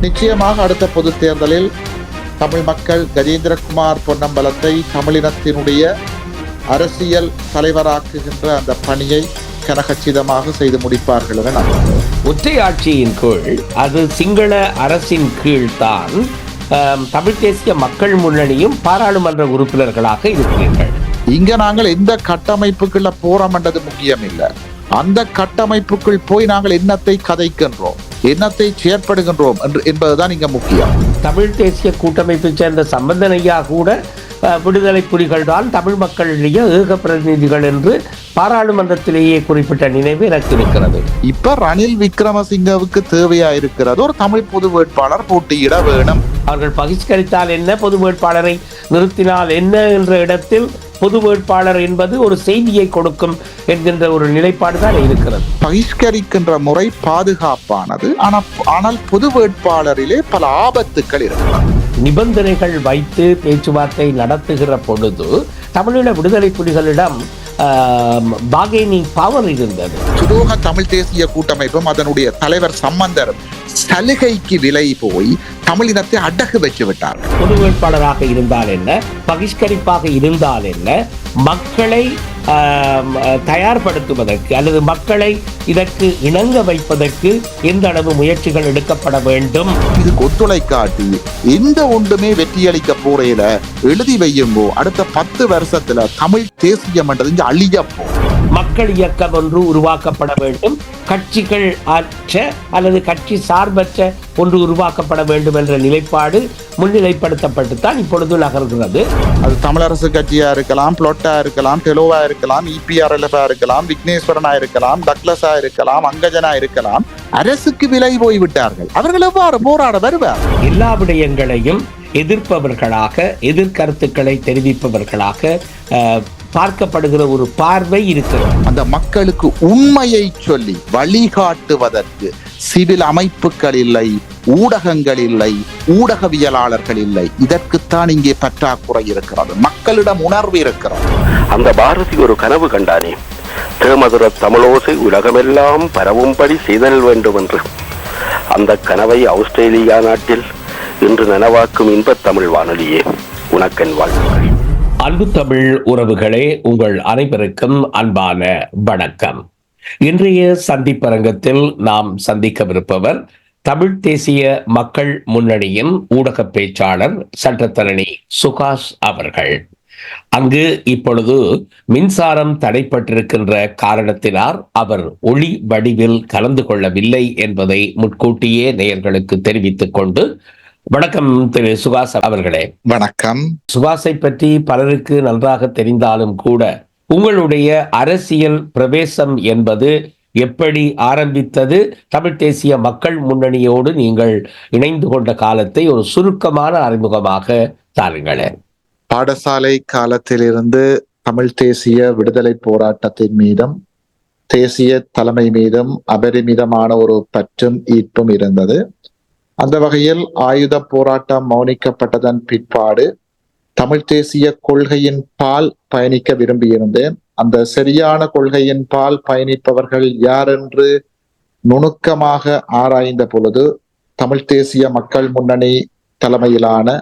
நிச்சயமாக அடுத்த பொது தேர்தலில் தமிழ் மக்கள் கஜேந்திரகுமார் பொன்னம்பலத்தை தமிழினத்தினுடைய அரசியல் தலைவராக்குகின்ற அந்த பணியை கனகச்சிதமாக செய்து முடிப்பார்கள் என நம்புகிறேன். ஒற்றையாட்சியின் கீழ், அது சிங்கள அரசின் கீழ்தான் தமிழ் தேசிய மக்கள் முன்னணியும் பாராளுமன்ற உறுப்பினர்களாக இருக்கிறீர்கள். இங்க நாங்கள் எந்த கட்டமைப்புக்குள்ள போறோம் என்றது முக்கியம் இல்லை. அந்த கட்டமைப்புக்குள் போய் நாங்கள் என்னத்தை கதைக்கின்றோம், என்னத்தை செயற்படுகின்றோம் என்பதுதான் இங்க முக்கியம். தமிழ் தேசிய கூட்டமைப்பை சேர்ந்த சம்பந்தன் ஐயா கூட விடுதலை புலிகள் தான் தமிழ் மக்களுடைய ஏக பிரதிநிதிகள் என்று பாராளுமன்றத்திலேயே குறிப்பிட்ட நினைவு எனக்கு இருக்கிறது. இப்ப ரணில் விக்ரமசிங்கவுக்கு தேவையா இருக்கிறது ஒரு தமிழ் பொது வேட்பாளர் போட்டியிட வேணும். அவர்கள் பகிஷ்கரித்தால் என்ன, பொது வேட்பாளரை நிறுத்தினால் என்ன என்ற இடத்தில் பொது வேட்பாளர் என்பது ஒரு செய்தியை கொடுக்கும் என்கின்ற ஒரு நிலைப்பாடு தான் இருக்கிறது. பகிஷ்கரிக்கின்ற முறை பாதுகாப்பானது, ஆனால் பொது வேட்பாளரிலே பல ஆபத்துக்கள் இருக்கிறது. நிபந்தனைகள் வைத்து பேச்சுவார்த்தை நடத்துகிற பொழுது தமிழீழ விடுதலை புலிகளிடம் பார்கெனிங் பவர் இருந்தது. சுலோக தமிழ் தேசிய கூட்டமைப்பும் அதனுடைய தலைவர் சம்பந்தரும் சலுகைக்கு விலை போய் தமிழினத்தை அடகு வச்சு விட்டார். பொது வேட்பாளராக இருந்தால் என்ன, பகிஷ்கரிப்பாக இருந்தால் என்ன, மக்களை தயார்படுத்துவதற்கு அல்லது மக்களை இதற்கு இணங்க வைப்பதற்கு எந்த அளவு முயற்சிகள் எடுக்கப்பட வேண்டும். இது ஒத்துழைக்காட்டி எந்த ஒன்றுமே வெற்றியளிக்க போறையில எழுதி வையும்போ அடுத்த 10 வருஷத்துல தமிழ் தேசியம் என்றது அழியப்போ. மக்கள் இயக்கம் ஒன்று உருவாக்கப்பட வேண்டும், கட்சிகள் அற்ற அல்லது கட்சி சார்பற்ற ஒன்று உருவாக்கப்பட வேண்டும் என்ற நிலைப்பாடு முன்னிலைப்படுத்தப்பட்டுத்தான் இப்பொழுது நகர்கிறது. அது தமிழரசு கட்சியா இருக்கலாம், புளொட்டா இருக்கலாம், டெலோவா இருக்கலாம், இபிஆர்எல்எஃபா இருக்கலாம், விக்னேஸ்வரனா இருக்கலாம், டக்ளஸா இருக்கலாம், அங்கஜனா இருக்கலாம். அரசுக்கு விலை போய்விட்டார்கள். அவர்கள் எவ்வாறு போராட வருவார்? எல்லா விடயங்களையும் எதிர்ப்பவர்களாக, எதிர்கருத்துக்களை தெரிவிப்பவர்களாக பார்க்கப்படுகிற ஒரு பார்வை இருக்கிறது. அந்த மக்களுக்கு உண்மையை சொல்லி வழிகாட்டுவதற்கு சிவில் அமைப்புகள் இல்லை, ஊடகங்கள் இல்லை, ஊடகவியலாளர்கள் இல்லை. இதற்குத்தான் இங்கே பற்றாக்குறை இருக்கிறது. மக்களிடம் உணர்வு இருக்கிறது. அந்த பாரதி ஒரு கனவு கண்டானே, தேமதுர தமிழோசை உலகமெல்லாம் பரவும்படி செய்தல் வேண்டும் என்று. அந்த கனவை ஆஸ்திரேலியா நாட்டில் இன்று நனவாக்கும் இன்பத் தமிழ் வானொலியே, உனக்கென் வாழ்த்துக்கள். அன்பு தமிழ் உறவுகளே, உங்கள் அனைவருக்கும் அன்பான வணக்கம். இன்றைய சந்திப்பரங்கத்தில் நாம் சந்திக்கவிருப்பவர் தமிழ் தேசிய மக்கள் முன்னணியின் ஊடக பேச்சாளர் சட்டத்தரணி சுகாஷ் அவர்கள். அங்கு இப்பொழுது மின்சாரம் தடைப்பட்டிருக்கின்ற காரணத்தினால் அவர் ஒளி வடிவில் கலந்து கொள்ளவில்லை என்பதை முன்கூட்டியே நேயர்களுக்கு தெரிவித்துக் கொண்டு, வணக்கம் திரு சுகாஸ் அவர்களே. வணக்கம். சுகாஸை பற்றி பலருக்கு நன்றாக தெரிந்தாலும் கூட உங்களுடைய அரசியல் பிரவேசம் என்பது எப்படி ஆரம்பித்தது, தமிழ் தேசிய மக்கள் முன்னணியோடு நீங்கள் இணைந்து கொண்ட காலத்தை ஒரு சுருக்கமான அறிமுகமாக தாருங்களேன். பாடசாலை காலத்திலிருந்து தமிழ் தேசிய விடுதலை போராட்டத்தின் மீதும் தேசிய தலைமை மீதும் அபரிமிதமான ஒரு பற்றும் ஈர்ப்பும் இருந்தது. அந்த வகையில் ஆயுத போராட்டம் மௌனிக்கப்பட்டதன் பிற்பாடு தமிழ் தேசிய கொள்கையின் பால் பயணிக்க விரும்பியிருந்தேன். அந்த சரியான கொள்கையின் பால் பயணிப்பவர்கள் யார் என்று நுணுக்கமாக ஆராய்ந்த பொழுது தமிழ் தேசிய மக்கள் முன்னணி தலைமையிலான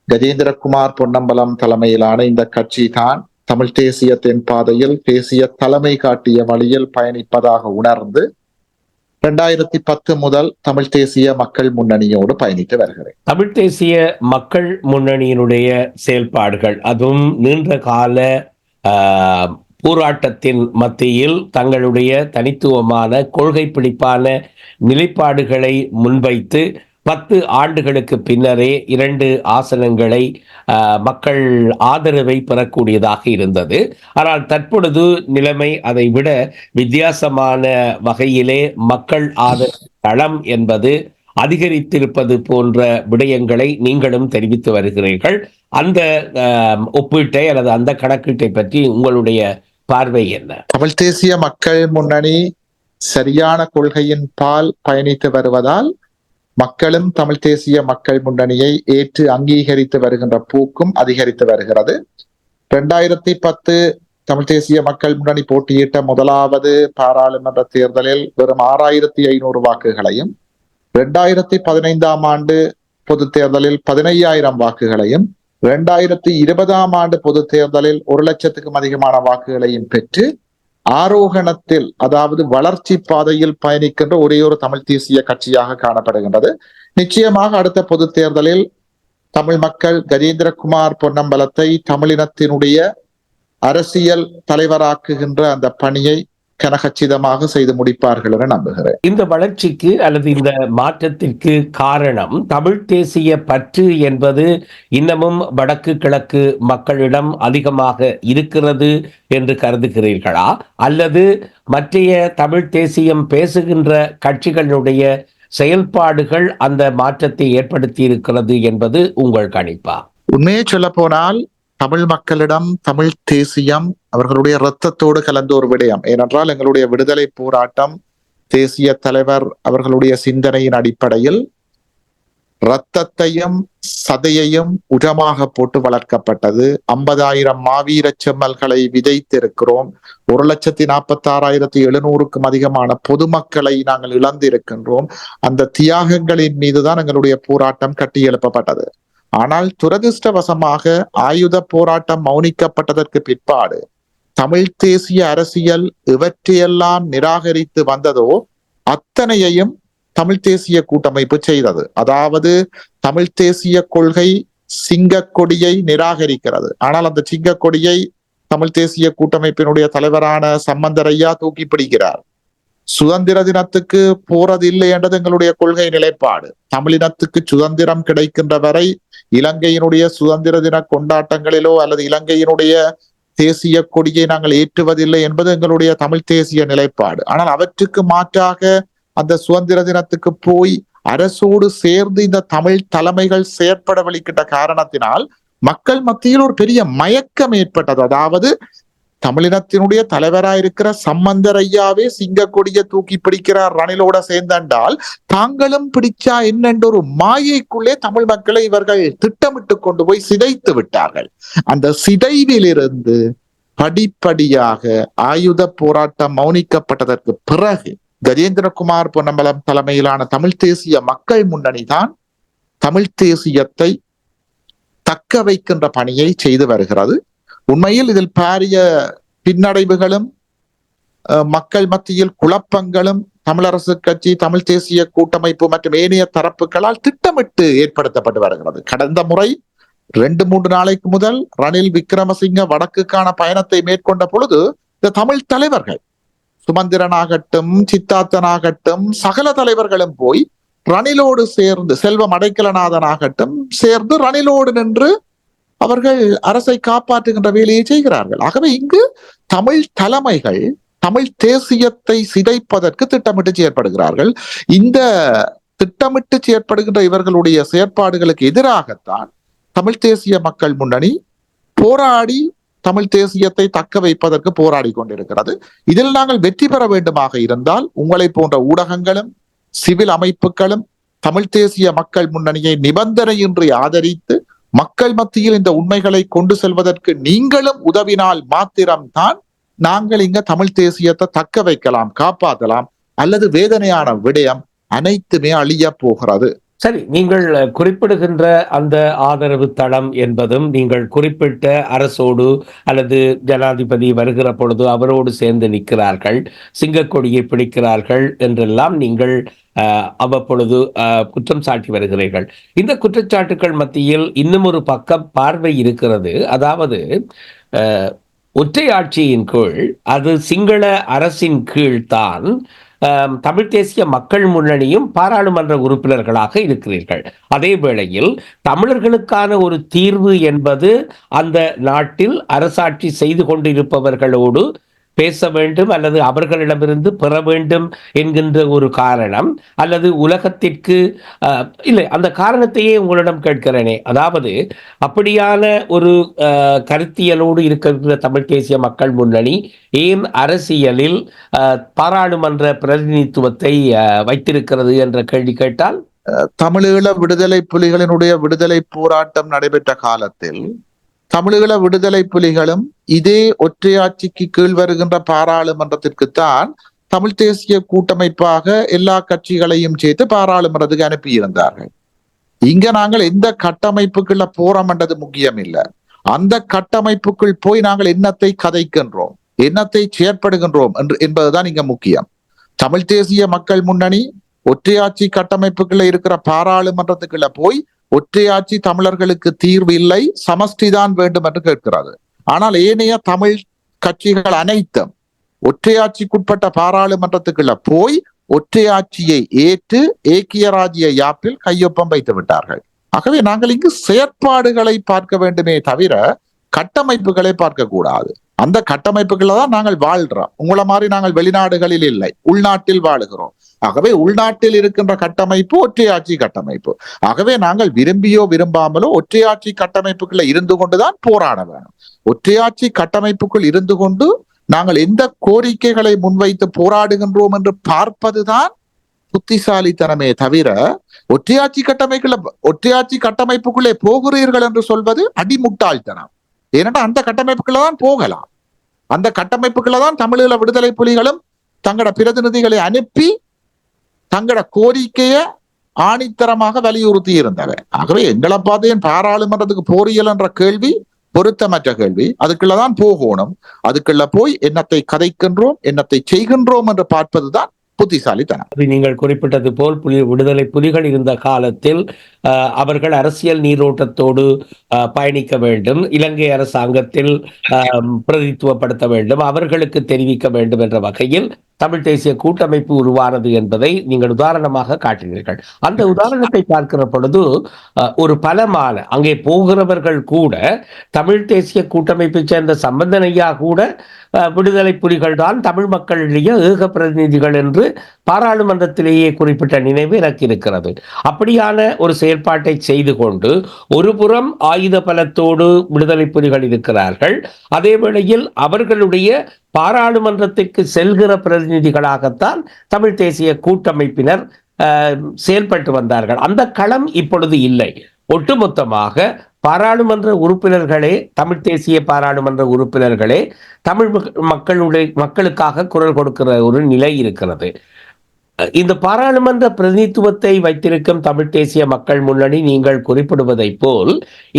கஜேந்திரகுமார் பொன்னம்பலம் தலைமையிலான இந்த கட்சி தான் தமிழ் தேசியத்தின் பாதையில் தேசிய தலைமை காட்டிய வழியில் பயணிப்பதாக உணர்ந்து 2010 முதல் தமிழ் தேசிய மக்கள் முன்னணியோடு பயணித்து வருகிறேன். தமிழ் தேசிய மக்கள் முன்னணியினுடைய செயல்பாடுகள், அதுவும் நீண்ட கால போராட்டத்தின் மத்தியில் தங்களுடைய தனித்துவமான கொள்கை பிடிப்பான நிலைப்பாடுகளை முன்வைத்து 10 ஆண்டுகளுக்கு பின்னரே 2 ஆசனங்களை மக்கள் ஆதரவை பெறக்கூடியதாக இருந்தது. ஆனால் தற்பொழுது நிலைமை அதை விட வித்தியாசமான வகையிலே மக்கள் ஆதரவு தளம் என்பது அதிகரித்திருப்பது போன்ற விடயங்களை நீங்களும் தெரிவித்து வருகிறீர்கள். அந்த ஒப்பீட்டை அல்லது அந்த கணக்கீட்டை பற்றி உங்களுடைய பார்வை என்ன? தமிழ் தேசிய மக்கள் முன்னணி சரியான கொள்கையின் பால் பயணித்து வருவதால் மக்களும் தமிழ் தேசிய மக்கள் முன்னணியை ஏற்று அங்கீகரித்து வருகின்ற போக்கும் அதிகரித்து வருகிறது. 2010 தமிழ் தேசிய மக்கள் முன்னணி போட்டியிட்ட முதலாவது பாராளுமன்ற தேர்தலில் வெறும் 6500 வாக்குகளையும் 2015 ஆண்டு பொது தேர்தலில் 15,000 வாக்குகளையும் 2020 ஆண்டு பொது தேர்தலில் 1,00,000க்கும் அதிகமான வாக்குகளையும் பெற்று ஆரோகணத்தில், அதாவது வளர்ச்சி பாதையில் பயணிக்கின்ற ஒரே ஒரு தமிழ் தேசிய கட்சியாக காணப்படுகின்றது. நிச்சயமாக அடுத்த பொது தேர்தலில் தமிழ் மக்கள் கஜேந்திரகுமார் பொன்னம்பலத்தை தமிழினத்தினுடைய அரசியல் தலைவராக்குகின்ற அந்த பணியை கனகச்சிதமாக செய்து முடிப்பார்கள் என நம்புகிறேன். இந்த வளர்ச்சிக்கு அல்லது இந்த மாற்றத்திற்கு காரணம் தமிழ் தேசிய பற்று என்பது இன்னமும் வடக்கு கிழக்கு மக்களிடம் அதிகமாக இருக்கிறது என்று கருதுகிறீர்களா, அல்லது மற்றைய தமிழ் தேசியம் பேசுகின்ற கட்சிகளுடைய செயல்பாடுகள் அந்த மாற்றத்தை ஏற்படுத்தி இருக்கிறது என்பது உங்கள் கணிப்பா? உண்மையை சொல்ல போனால் தமிழ் மக்களிடம் தமிழ் தேசியம் அவர்களுடைய இரத்தத்தோடு கலந்த ஒரு விடயம். ஏனென்றால் எங்களுடைய விடுதலை போராட்டம் தேசிய தலைவர் அவர்களுடைய சிந்தனையின் அடிப்படையில் இரத்தத்தையும் சதையையும் உரமாக போட்டு வளர்க்கப்பட்டது. 50,000 மாவீர செம்மல்களை விதைத்திருக்கிறோம். 1,46,700க்கும் அதிகமான பொதுமக்களை நாங்கள் இழந்திருக்கின்றோம். அந்த தியாகங்களின் மீதுதான் எங்களுடைய போராட்டம் கட்டியெழுப்பப்பட்டது. ஆனால் துரதிருஷ்டவசமாக ஆயுத போராட்டம் மௌனிக்கப்பட்டதற்கு பிற்பாடு தமிழ் தேசிய அரசியல் இவற்றையெல்லாம் நிராகரித்து வந்ததோ அத்தனையையும் தமிழ் தேசிய கூட்டமைப்பு செய்தது. அதாவது தமிழ் தேசிய கொள்கை சிங்க கொடியை நிராகரிக்கிறது. ஆனால் அந்த சிங்க கொடியை தமிழ் தேசிய கூட்டமைப்பினுடைய தலைவரான சம்பந்தரையா தூக்கி பிடிக்கிறார். சுதந்திர தினத்துக்கு போறதில்லை என்றது எங்களுடைய கொள்கை நிலைப்பாடு. தமிழினத்துக்கு சுதந்திரம் கிடைக்கின்ற வரை இலங்கையினுடைய சுதந்திர தின கொண்டாட்டங்களிலோ அல்லது இலங்கையினுடைய தேசிய கொடியை நாங்கள் ஏற்றுவதில்லை என்பது எங்களுடைய தமிழ் தேசிய நிலைப்பாடு. ஆனால் அவற்றுக்கு மாற்றாக அந்த சுதந்திர தினத்துக்கு போய் அரசோடு சேர்ந்து இந்த தமிழ் தலைமைகள் செயற்பட வலிக்கிட்ட காரணத்தினால் மக்கள் மத்தியில் ஒரு பெரிய மயக்கம் ஏற்பட்டது. அதாவது தமிழினத்தினுடைய தலைவராயிருக்கிற சம்பந்தர் ஐயாவே சிங்க கொடியை தூக்கி பிடிக்கிறார் ரணிலோட சேர்ந்தால் தாங்களும் பிடிச்சா என்னென்ற ஒரு மாயைக்குள்ளே தமிழ் மக்களை இவர்கள் திட்டமிட்டு கொண்டு போய் சிதைத்து விட்டார்கள். அந்த சிதைவிலிருந்து படிப்படியாக ஆயுத போராட்டம் மௌனிக்கப்பட்டதற்கு பிறகு கஜேந்திரகுமார் பொன்னம்பலம் தலைமையிலான தமிழ் தேசிய மக்கள் முன்னணி தான் தமிழ் தேசியத்தை தக்க வைக்கின்ற பணியை செய்து வருகிறது. உண்மையில் இதில் பாரிய பின்னடைவுகளும் மக்கள் மத்தியில் குழப்பங்களும் தமிழரசு கட்சி, தமிழ் தேசிய கூட்டமைப்பு மற்றும் ஏனைய தரப்புகளால் திட்டமிட்டு ஏற்படுத்தப்பட்டு வருகிறது. கடந்த முறை 2-3 நாளைக்கு முதல் ரணில் விக்ரமசிங்க வடக்குக்கான பயணத்தை மேற்கொண்ட பொழுது இந்த தமிழ் தலைவர்கள் சுமந்திரனாகட்டும் சித்தார்த்தனாகட்டும் சகல தலைவர்களும் போய் ரணிலோடு சேர்ந்து, செல்வம் அடைக்கலநாதனாகட்டும் சேர்ந்து ரணிலோடு நின்று அவர்கள் அரசை காப்பாற்றுகின்ற வேலையை செய்கிறார்கள். ஆகவே இங்கு தமிழ் தலைமைகள் தமிழ் தேசியத்தை சிதைப்பதற்கு திட்டமிட்டு செயற்படுகிறார்கள். இந்த திட்டமிட்டு செயற்படுகின்ற இவர்களுடைய செயற்பாடுகளுக்கு எதிராகத்தான் தமிழ் தேசிய மக்கள் முன்னணி போராடி தமிழ் தேசியத்தை தக்க வைப்பதற்கு போராடி கொண்டிருக்கிறது. இதில் நாங்கள் வெற்றி பெற வேண்டுமாக இருந்தால் உங்களை போன்ற ஊடகங்களும் சிவில் அமைப்புகளும் தமிழ் தேசிய மக்கள் முன்னணியை நிபந்தனையின்றி ஆதரித்து மக்கள் மத்தியில் இந்த உண்மைகளை கொண்டு செல்வதற்கு நீங்களும் உதவினால் மாத்திரம்தான் நாங்கள் இங்க தமிழ் தேசியத்தை தக்க வைக்கலாம், காப்பாற்றலாம். அல்லது வேதனையான விடயம் அனைத்துமே அழிய போகிறது. சரி, நீங்கள் குறிப்பிடுகின்ற அந்த ஆதரவு தளம் என்பதும் நீங்கள் குறிப்பிட்ட அரசோடு அல்லது ஜனாதிபதி வருகிற பொழுது அவரோடு சேர்ந்து நிற்கிறார்கள், சிங்கக்கொடியை பிடிக்கிறார்கள் என்றெல்லாம் நீங்கள் அவ்வப்பொழுது குற்றம் சாட்டி வருகிறீர்கள். இந்த குற்றச்சாட்டுக்கள் மத்தியில் இன்னும் ஒரு பக்கம் பார்வை இருக்கிறது. அதாவது ஒற்றை ஆட்சியின் கீழ், அது சிங்கள அரசின் கீழ்தான் தமிழ் தேசிய மக்கள் முன்னணியும் பாராளுமன்ற உறுப்பினர்களாக இருக்கிறீர்கள். அதே வேளையில் தமிழர்களுக்கான ஒரு தீர்வு என்பது அந்த நாட்டில் அரசாட்சி செய்து கொண்டிருப்பவர்களோடு பேச வேண்டும் அல்லது அவர்களிடமிருந்து பெற வேண்டும் என்கின்ற ஒரு காரணம், அல்லது உலகத்திற்கு இல்லை, அந்த காரணத்தையே உங்களிடம் கேட்கிறேனே. அதாவது அப்படியான ஒரு கருத்தியலோடு இருக்கிற தமிழ் தேசிய மக்கள் முன்னணி ஏன் அரசியலில் பாராளுமன்ற பிரதிநிதித்துவத்தை வைத்திருக்கிறது என்ற கேள்வி கேட்டால், தமிழீழ விடுதலை புலிகளினுடைய விடுதலை போராட்டம் நடைபெற்ற காலத்தில் தமிழீழ விடுதலை புலிகளும் இதே ஒற்றையாட்சிக்கு கீழ் வருகின்ற பாராளுமன்றத்திற்குத்தான் தமிழ் தேசிய கூட்டமைப்பாக எல்லா கட்சிகளையும் சேர்த்து பாராளுமன்றத்துக்கு அனுப்பியிருந்தார்கள். இங்க நாங்கள் எந்த கட்டமைப்புக்குள்ள போறோம்ன்றது முக்கியம் இல்லை. அந்த கட்டமைப்புக்குள் போய் நாங்கள் என்னத்தை கதைக்கின்றோம், என்னத்தை செயற்படுகின்றோம் என்பதுதான் இங்க முக்கியம். தமிழ் தேசிய மக்கள் முன்னணி ஒற்றையாட்சி கட்டமைப்புக்குள்ள இருக்கிற பாராளுமன்றத்துக்குள்ள போய் ஒற்றையாட்சி தமிழர்களுக்கு தீர்வு இல்லை, சமஷ்டிதான் வேண்டும் என்று கேட்கிறது. ஆனால் ஏனைய தமிழ் கட்சிகள் அனைத்தும் ஒற்றையாட்சிக்குட்பட்ட பாராளுமன்றத்துக்குள்ள போய் ஒற்றையாட்சியை ஏற்று ஏக்கிய ராஜ்ய யாப்பில் கையொப்பம் வைத்து விட்டார்கள். ஆகவே நாங்கள் இங்கு செயற்பாடுகளை பார்க்க வேண்டுமே தவிர கட்டமைப்புகளை பார்க்க கூடாது. அந்த கட்டமைப்புகளை தான் நாங்கள் வாழ்றோம். உங்களை மாதிரி நாங்கள் வெளிநாடுகளில் இல்லை, உள்நாட்டில் வாழுகிறோம். ஆகவே உள்நாட்டில் இருக்கின்ற கட்டமைப்பு ஒற்றையாட்சி கட்டமைப்பு. ஆகவே நாங்கள் விரும்பியோ விரும்பாமலோ ஒற்றையாட்சி கட்டமைப்புக்குள்ள இருந்து கொண்டுதான் போராட வேணும். ஒற்றையாட்சி கட்டமைப்புக்குள் இருந்து கொண்டு நாங்கள் எந்த கோரிக்கைகளை முன்வைத்து போராடுகின்றோம் என்று பார்ப்பதுதான் புத்திசாலித்தனமே தவிர ஒற்றையாட்சி கட்டமைப்புக்குள்ளே போகிறீர்கள் என்று சொல்வது அடிமுட்டாள்தனம். ஏனென்றால் அந்த கட்டமைப்புக்குள்ளதான் போகலாம். அந்த கட்டமைப்புக்குள்ளதான் தமிழீழ விடுதலை புலிகளும் தங்களோட பிரதிநிதிகளை அனுப்பி தங்களோட கோரிக்கையை ஆணித்தரமாக வலியுறுத்தி இருந்தவர். ஆகவே எங்களை பார்த்து என் பாராளுமன்றத்துக்கு போறியல் என்ற கேள்வி பொருத்தமற்ற கேள்வி. அதுக்குள்ளதான் போகணும். அதுக்குள்ள போய் என்னத்தை கதைக்கின்றோம், என்னத்தை செய்கின்றோம் என்று பார்ப்பதுதான் புத்திசாலித்தனம். நீங்கள் குறிப்பிட்டது போல் விடுதலை புலிகள் இருந்த காலத்தில் அவர்கள் அரசியல் நீரோட்டத்தோடு பயணிக்க வேண்டும், இலங்கை அரசாங்கத்தில் பிரதித்துவப்படுத்த வேண்டும், அவர்களுக்கு தெரிவிக்க வேண்டும் என்ற வகையில் தமிழ் தேசிய கூட்டமைப்பு உருவானது என்பதை நீங்கள் உதாரணமாக காட்டினீர்கள். அந்த உதாரணத்தை பார்க்கிற பொழுது ஒரு பலமான அங்கே போகிறவர்கள் கூட தமிழ் தேசிய கூட்டமைப்பை சேர்ந்த சம்பந்தன் ஐயா கூட விடுதலை புலிகள் தான் தமிழ் மக்களிடையே ஏக பிரதிநிதிகள் என்று பாராளுமன்றத்திலேயே குறிப்பிட்ட நினைவு எனக்கு இருக்கிறது. அப்படியான ஒரு செயற்பாட்டை செய்து கொண்டு ஒரு புறம் ஆயுத பலத்தோடு விடுதலை புலிகள் இருக்கிறார்கள், அதே வேளையில் அவர்களுடைய பாராளுமன்றத்திற்கு செல்கிற பிரதிநிதிகளாகத்தான் தமிழ் தேசிய கூட்டமைப்பினர் செயல்பட்டு வந்தார்கள். அந்த களம் இப்பொழுது இல்லை. ஒட்டுமொத்தமாக பாராளுமன்ற உறுப்பினர்களே, தமிழ் தேசிய பாராளுமன்ற உறுப்பினர்களே தமிழ் மக்களுக்காக குரல் கொடுக்கிற ஒரு நிலை இருக்கிறது. இந்த பாராளுமன்ற பிரதிநிதித்துவத்தை வைத்திருக்கும் தமிழ் தேசிய மக்கள் முன்னணி நீங்கள் குறிப்பிடுவதை போல்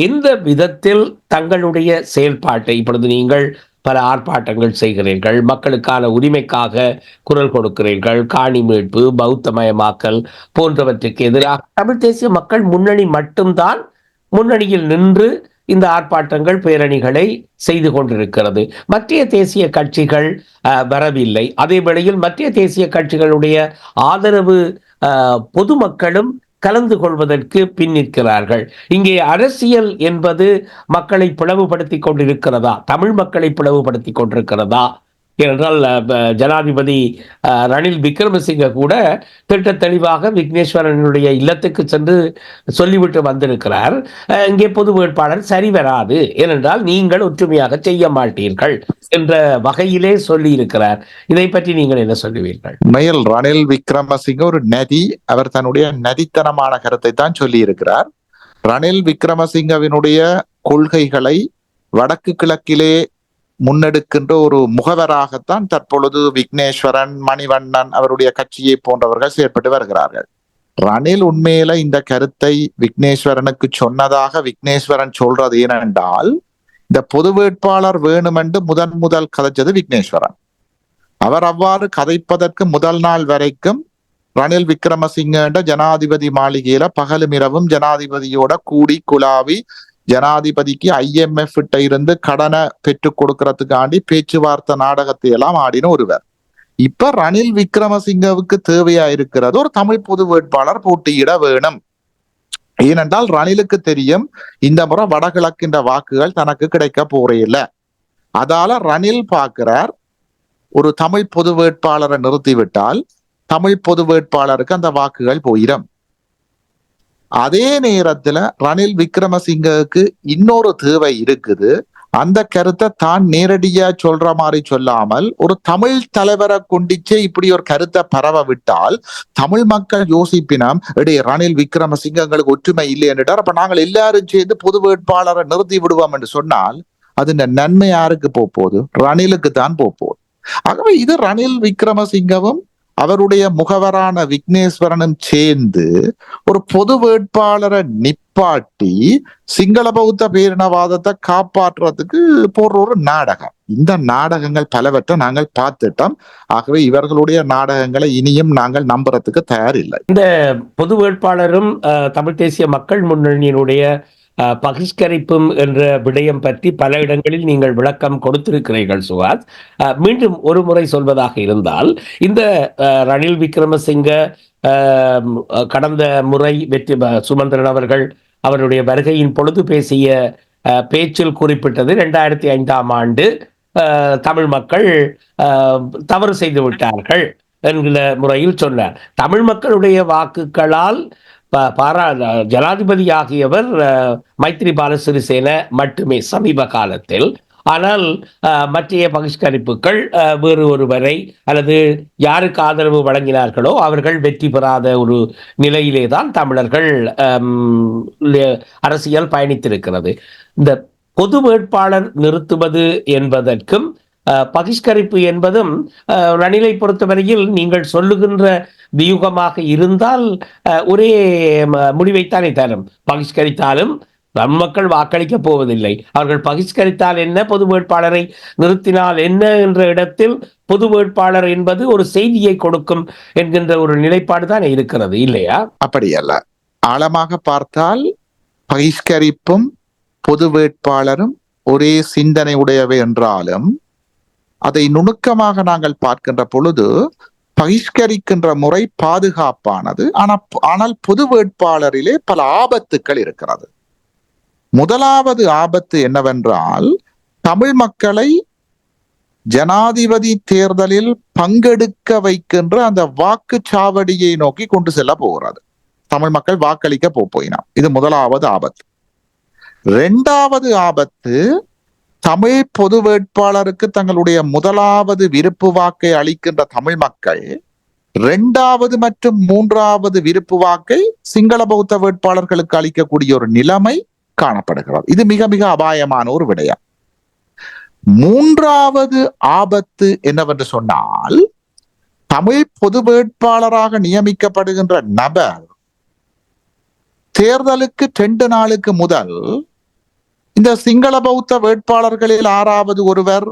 எந்த விதத்தில் தங்களுடைய செயல்பாட்டை இப்பொழுது நீங்கள் பல ஆர்ப்பாட்டங்கள் செய்கிறீர்கள், மக்களுக்கான உரிமைக்காக குரல் கொடுக்கிறீர்கள், காணி மீட்பு, பௌத்தமயமாக்கல் போன்றவற்றுக்கு எதிராக தமிழ் தேசிய மக்கள் முன்னணி மட்டும்தான் முன்னணியில் நின்று இந்த ஆர்ப்பாட்டங்கள் பேரணிகளை செய்து கொண்டிருக்கிறது. மத்திய தேசிய கட்சிகள் வரவில்லை. அதே வேளையில் மத்திய தேசிய கட்சிகளுடைய ஆதரவு பொதுமக்களும் கலந்து கொள்வதற்கு பின்னிற்கிறார்கள். இங்கே அரசியல் என்பது மக்களை பிளவுபடுத்தி கொண்டிருக்கிறதா, தமிழ் மக்களை பிளவுபடுத்தி கொண்டிருக்கிறதா என்றால் ஜனாதிபதி ரணில் விக்ரமசிங்க கூட திட்ட தெளிவாக விக்னேஸ்வரனுடைய இல்லத்துக்கு சென்று சொல்லிவிட்டு வந்திருக்கிறார், இங்கே பொது வேட்பாளர் சரி வராது, ஏனென்றால் நீங்கள் ஒற்றுமையாக செய்ய மாட்டீர்கள் என்ற வகையிலே சொல்லி இருக்கிறார். இதை பற்றி நீங்கள் என்ன சொல்லுவீர்கள்? உண்மையில் ரணில் விக்ரமசிங்க ஒரு நதி, அவர் தன்னுடைய நதித்தனமான கருத்தை தான் சொல்லி இருக்கிறார். ரணில் விக்ரமசிங்கவினுடைய கொள்கைகளை வடக்கு கிழக்கிலே முன்னெடுக்கின்ற ஒரு முகவராகத்தான் தற்பொழுது விக்னேஸ்வரன், மணிவண்ணன் அவருடைய கட்சியை போன்றவர்கள் செயற்பட்டு வருகிறார்கள். ரணில் உண்மையில இந்த கருத்தை விக்னேஸ்வரனுக்கு சொன்னதாக விக்னேஸ்வரன் சொல்றது ஏனென்றால், இந்த பொது வேட்பாளர் வேணுமென்று முதல் கதைச்சது விக்னேஸ்வரன். அவர் அவ்வாறு கதைப்பதற்கு முதல் நாள் வரைக்கும் ரணில் விக்ரமசிங்க ஜனாதிபதி மாளிகையில பகலும் இரவும் ஜனாதிபதியோட கூடி குலாவி ஜனாதிபதிக்கு IMF கிட்ட இருந்து கடனை பெற்றுக் கொடுக்கறதுக்காண்டி பேச்சுவார்த்தை நாடகத்தை எல்லாம் ஆடின ஒருவர். இப்ப ரணில் விக்ரமசிங்கவுக்கு தேவையா இருக்கிறது ஒரு தமிழ் பொது வேட்பாளர் போட்டியிட வேணும். ஏனென்றால் ரணிலுக்கு தெரியும் இந்த முறை வடகிழக்கின்ற வாக்குகள் தனக்கு கிடைக்க போறே இல்ல. அதால ரணில் பார்க்கிறார், ஒரு தமிழ் பொது வேட்பாளரை நிறுத்திவிட்டால் தமிழ் பொது வேட்பாளருக்கு அந்த வாக்குகள் போயிடும். அதே நேரத்துல ரணில் விக்ரமசிங்கவுக்கு இன்னொரு தேவை இருக்குது. அந்த கருத்தை தான் நேரடியா சொல்ற மாதிரி சொல்லாமல் ஒரு தமிழ் தலைவரை கொண்டிச்சே இப்படி ஒரு கருத்தை பரவ விட்டால் தமிழ் மக்கள் யோசிப்பினம், ரணில் விக்ரமசிங்க எங்களுக்கு ஒற்றுமை இல்லை என்றார், அப்ப நாங்கள் எல்லாரும் சேர்ந்து பொது வேட்பாளரை நிறுத்தி விடுவோம் என்று சொன்னால் அது நன்மை யாருக்கு போகுது? ரணிலுக்கு தான் போகுது. ஆகவே இது ரணில் விக்ரமசிங்கவும் அவருடைய முகவரான விக்னேஸ்வரனும் சேர்ந்து ஒரு பொது வேட்பாளரை நிப்பாட்டி சிங்கள பௌத்த பேரினவாதத்தை காப்பாற்றுறதுக்கு போடுற ஒரு நாடகம். இந்த நாடகங்கள் பலவற்றை நாங்கள் பார்த்துட்டோம். ஆகவே இவர்களுடைய நாடகங்களை இனியும் நாங்கள் நம்புறதுக்கு தயாரில்லை. இந்த பொது வேட்பாளரும் தமிழ் தேசிய மக்கள் முன்னணியினுடைய பகிஷ்கரிப்பும் என்ற விடயம் பற்றி பல இடங்களில் நீங்கள் விளக்கம் கொடுத்திருக்கிறீர்கள் சுகாத். மீண்டும் ஒரு முறை சொல்வதாக இருந்தால், இந்த ரணில் விக்ரமசிங்க கடந்த முறை வெற்றி சுமந்திரன் அவர்கள் அவருடைய வருகையின் பொழுது பேசிய பேச்சில் குறிப்பிட்டது 2005ஆம் ஆண்டு தமிழ் மக்கள் தவறு செய்து விட்டார்கள் என்கிற முறையில் சொன்னார். தமிழ் மக்களுடைய வாக்குகளால் ஜனாதிபதி ஆகியவர் மைத்ரிபால சிறிசேன மட்டுமே சமீப காலத்தில். ஆனால் மற்ற பகிஷ்கரிப்புகள் வேறு ஒருவரை அல்லது யாருக்கு ஆதரவு வழங்கினார்களோ அவர்கள் வெற்றி பெறாத ஒரு நிலையிலே தான் தமிழர்கள் அரசியல் பயணித்திருக்கிறது. இந்த பொது வேட்பாளர் நிறுத்துவது என்பதற்கும் பகிஷ்கரிப்பு என்பதும் ரணிலை பொறுத்தவரையில் நீங்கள் சொல்லுகின்ற வியூகமாக இருந்தால் ஒரே முடிவைத்தானே தரும். பகிஷ்கரித்தாலும் மக்கள் வாக்களிக்க போவதில்லை. அவர்கள் பகிஷ்கரித்தால் என்ன, பொது வேட்பாளரை நிறுத்தினால் என்ன என்ற இடத்தில் பொது வேட்பாளர் என்பது ஒரு செய்தியை கொடுக்கும் என்கின்ற ஒரு நிலைப்பாடு தான் இருக்கிறது, இல்லையா? அப்படியல்ல. ஆழமாக பார்த்தால் பகிஷ்கரிப்பும் பொது வேட்பாளரும் ஒரே சிந்தனை உடையவை என்றாலும் அதை நுணுக்கமாக நாங்கள் பார்க்கின்ற பொழுது பகிஷ்கரிக்கின்ற முறை பாதுகாப்பானது. ஆனால் பொது வேட்பாளரிலே பல ஆபத்துக்கள் இருக்கிறது. முதலாவது ஆபத்து என்னவென்றால், தமிழ் மக்களை ஜனாதிபதி தேர்தலில் பங்கெடுக்க வைக்கின்ற அந்த வாக்குச்சாவடியை நோக்கி கொண்டு செல்ல போகிறது. தமிழ் மக்கள் வாக்களிக்க போயினான். இது முதலாவது ஆபத்து. இரண்டாவது ஆபத்து, தமிழ் பொது வேட்பாளருக்கு தங்களுடைய முதலாவது விருப்பு வாக்கை அளிக்கின்ற தமிழ் மக்கள் இரண்டாவது மற்றும் மூன்றாவது விருப்பு வாக்கை சிங்கள பௌத்த வேட்பாளர்களுக்கு அளிக்கக்கூடிய ஒரு நிலைமை காணப்படுகிறது. இது மிக மிக அபாயமான ஒரு விடயம். மூன்றாவது ஆபத்து என்னவென்று சொன்னால், தமிழ் பொது வேட்பாளராக நியமிக்கப்படுகின்ற நபர் தேர்தலுக்கு 2 நாளுக்கு முதல் இந்த சிங்கள பௌத்த வேட்பாளர்களில் 6வது ஒருவர்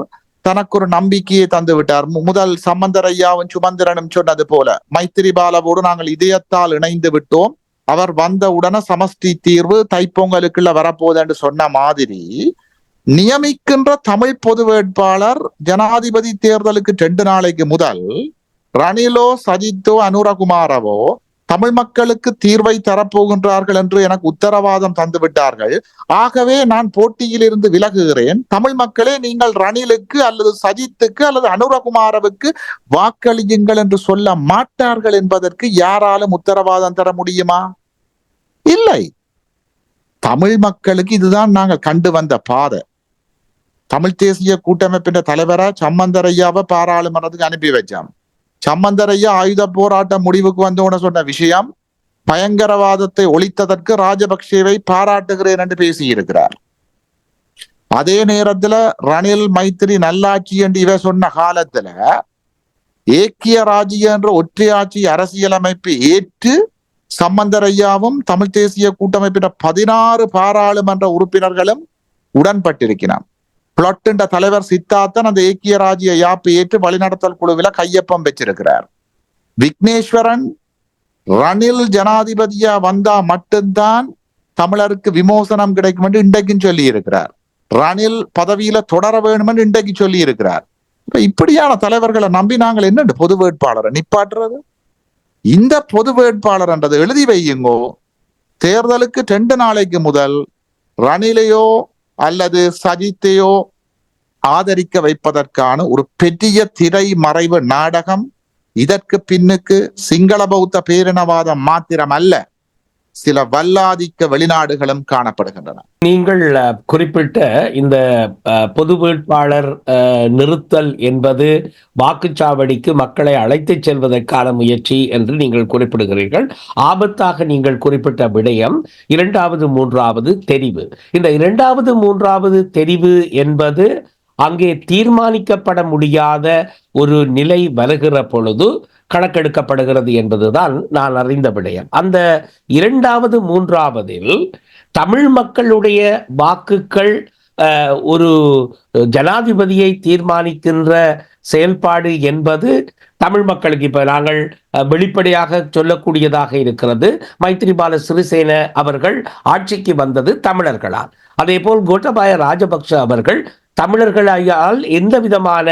தனக்கு ஒரு நம்பிக்கையை தந்து விட்டார். முதல் சம்பந்தரையாவும் சுமந்திரனும் சொன்னது போல, மைத்திரிபாலவோடு நாங்கள் இதயத்தால் இணைந்து விட்டோம், அவர் வந்த உடனே சமஷ்டி தீர்வு தைப்பொங்கலுக்குள்ள வரப்போகுது என்று சொன்ன மாதிரி, நியமிக்கின்ற தமிழ் பொது வேட்பாளர் ஜனாதிபதி தேர்தலுக்கு 2 நாளைக்கு முதல் ரணிலோ சஜித்தோ அனுரகுமாரவோ தமிழ் மக்களுக்கு தீர்வை தரப்போகின்றார்கள் என்று எனக்கு உத்தரவாதம் தந்து விட்டார்கள், ஆகவே நான் போட்டியில் இருந்து விலகுகிறேன், தமிழ் மக்களே நீங்கள் ரணிலுக்கு அல்லது சஜித்துக்கு அல்லது அனுரகுமாரவுக்கு வாக்களியுங்கள் என்று சொல்ல மாட்டார்கள் என்பதற்கு யாராலும் உத்தரவாதம் தர முடியுமா? இல்லை. தமிழ் மக்களுக்கு இதுதான் நாங்கள் கண்டு வந்த பாதை. தமிழ் தேசிய கூட்டமைப்பின் தலைவரா சம்பந்தரையாவை பாராளுமன்றத்துக்கு அனுப்பி வச்சான். சம்பந்தரையா ஆயுத போராட்ட முடிவுக்கு வந்தோன்னு சொன்ன விஷயம், பயங்கரவாதத்தை ஒழித்ததற்கு ராஜபக்சேவை பாராட்டுகிறேன் என்று பேசியிருக்கிறார். அதே நேரத்துல ரணில் மைத்திரி நல்லாட்சி என்று இவ சொன்ன காலத்துல ஏக்கிய ராஜ்ய என்ற ஒற்றையாட்சி அரசியலமைப்பு ஏற்று சம்பந்தரையாவும் தமிழ் தேசிய கூட்டமைப்பின் 16 பாராளுமன்ற உறுப்பினர்களும் உடன்பட்டிருக்கிறார். பிளட் தலைவர் சித்தார்த்தன் அந்த ஏக்கிய ராஜ்ய யாப்பு ஏற்று வழிநடத்தல் குழுவில கையொப்பம் வச்சிருக்கிறார். விக்னேஸ்வரன் ரணில் ஜனாதிபதியா வந்தா மட்டும்தான் தமிழருக்கு விமோசனம் கிடைக்கும் என்று இன்றைக்கும் சொல்லி இருக்கிறார். ரணில் பதவியில தொடர வேண்டும் என்று இன்றைக்கு சொல்லி இருக்கிறார். இப்படியான தலைவர்களை நம்பி நாங்கள் என்ன பொது வேட்பாளரை நிப்பாட்டுறது? இந்த பொது வேட்பாளர் என்றது எழுதி வையுங்கோ, தேர்தலுக்கு 2 நாளைக்கு முதல் ரணிலையோ அல்லது சஜித்தையோ ஆதரிக்க வைப்பதற்கான ஒரு பெரிய திரை மறைவு நாடகம். இதற்கு பின்னுக்கு சிங்கள பௌத்த பேரினவாதம் மாத்திரம் அல்ல, சில வல்லாதிக்க வெளிநாடுகளும் காணப்படுகின்றன. நீங்கள் குறிப்பிட்ட இந்த பொது வேட்பாளர் நிறுத்தல் என்பது வாக்குச்சாவடிக்கு மக்களை அழைத்துச் செல்வதற்கான முயற்சி என்று நீங்கள் குறிப்பிடுகிறீர்கள். ஆபத்தாக நீங்கள் குறிப்பிட்ட விடயம் 2வது 3வது தெரிவு. இந்த 2வது 3வது தெரிவு என்பது அங்கே தீர்மானிக்கப்பட முடியாத ஒரு நிலை வருகிற பொழுது கணக்கெடுக்கப்படுகிறது என்பதுதான் நான் அறிந்த விடயம். அந்த இரண்டாவது மூன்றாவதில் தமிழ் மக்களுடைய வாக்குகள் ஒரு ஜனாதிபதியை தீர்மானிக்கின்ற செயல்பாடு என்பது தமிழ் மக்களுக்கு இப்ப நாங்கள் வெளிப்படையாக சொல்லக்கூடியதாக இருக்கிறது. மைத்ரிபால சிறிசேன அவர்கள் ஆட்சிக்கு வந்தது தமிழர்களால். அதே போல் கோட்டபாய ராஜபக்ஷ அவர்கள் தமிழர்களால் எந்த விதமான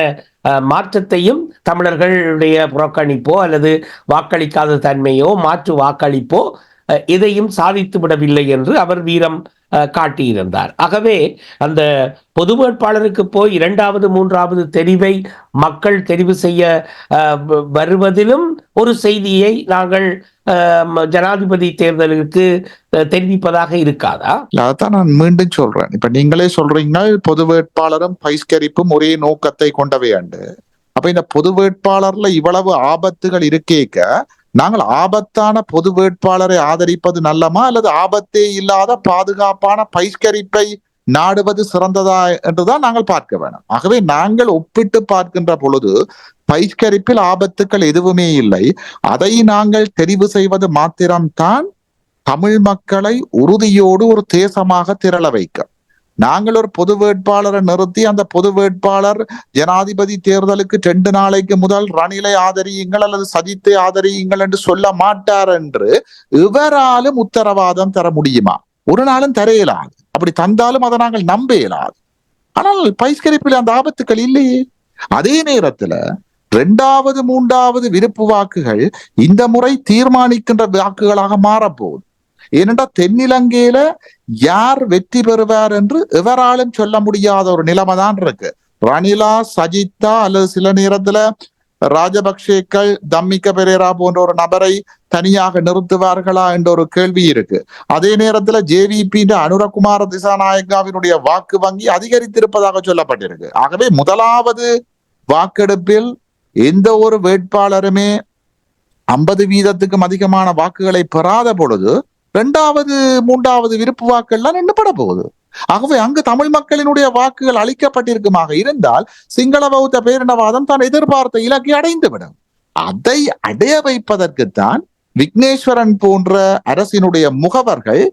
மாற்றத்தையும் தமிழர்களுடைய புறக்கணிப்போ அல்லது வாக்களிக்காத தன்மையோ மாற்று வாக்களிப்போ எதையும் சாதித்து விடவில்லை என்று அவர் வீரம் காட்டியிருந்தார். ஆகவே அந்த பொது வேட்பாளருக்கு போய் இரண்டாவது மூன்றாவது தெரிவை மக்கள் தெரிவு செய்ய வருவதிலும் ஒரு செய்தியை நாங்கள் ஜனாதிபதி தேர்தலுக்கு தெரிவிப்பதாக இருக்காதா? அதான் நான் மீண்டும் சொல்றேன். இப்ப நீங்களே சொல்றீங்க பொது வேட்பாளரும் பகிஷ்கரிப்பும் ஒரே நோக்கத்தை கொண்டவை அண்டு. அப்ப இந்த பொது வேட்பாளர்ல இவ்வளவு ஆபத்துகள் இருக்கேக்க நாங்கள் ஆபத்தான பொது வேட்பாளரை ஆதரிப்பது நல்லமா அல்லது ஆபத்தே இல்லாத பாதுகாப்பான பகிஷ்கரிப்பை நாடுவது சிறந்ததா என்றுதான் நாங்கள் பார்க்க வேணும். ஆகவே நாங்கள் ஒப்பிட்டு பார்க்கின்ற பொழுது பகிஷ்கரிப்பில் ஆபத்துக்கள் எதுவுமே இல்லை. அதை நாங்கள் தெரிவு செய்வது மாத்திரம்தான் தமிழ் மக்களை உறுதியோடு ஒரு தேசமாக திரள வைக்க. நாங்கள் ஒரு பொது வேட்பாளரை நிறுத்தி அந்த பொது வேட்பாளர் ஜனாதிபதி தேர்தலுக்கு 2 நாளைக்கு முதல் ரணிலை ஆதரியுங்கள் அல்லது சஜித்தை ஆதரியுங்கள் என்று சொல்ல மாட்டார் என்று இவராலும் உத்தரவாதம் தர முடியுமா? ஒரு நாளும் தர இயலாது. அப்படி தந்தாலும் அதை நாங்கள் நம்ப இயலாது. ஆனால் பகிஷ்கரிப்பில் அந்த ஆபத்துக்கள் இல்லையே. அதே நேரத்துல 2வது 3வது விருப்பு வாக்குகள் இந்த முறை தீர்மானிக்கின்ற வாக்குகளாக மாறப்போகுது. ஏனென்றால் தென்னிலங்கையில யார் வெற்றி பெறுவார் என்று எவராலும் சொல்ல முடியாத ஒரு நிலைமை தான் இருக்கு. ரணிலா, சஜித்தா அல்லது சில நேரத்துல ராஜபக்சேக்கள் தம்மிக்க பெரேரா போன்ற ஒரு நபரை தனியாக நிறுத்துவார்களா என்ற ஒரு கேள்வி இருக்கு. அதே நேரத்துல ஜேவிபி அனுரகுமார திசாநாயக்காவினுடைய வாக்கு வங்கி அதிகரித்திருப்பதாக சொல்லப்பட்டிருக்கு. ஆகவே முதலாவது வாக்கெடுப்பில் எந்த ஒரு வேட்பாளருமே 50% அதிகமான வாக்குகளை பெறாத பொழுது 2வது 3வது விருப்பு வாக்குகள்லாம் நின்றுபட போகுது. ஆகவே அங்கு தமிழ் மக்களினுடைய வாக்குகள் அளிக்கப்பட்டிருக்குமாக இருந்தால் சிங்கள பௌத்த பேரினவாதம் தான் எதிர்பார்த்த இலக்கை அடைந்துவிடும். அதை அடைய வைப்பதற்குத்தான் விக்னேஸ்வரன் போன்ற அரசினுடைய முகவர்கள்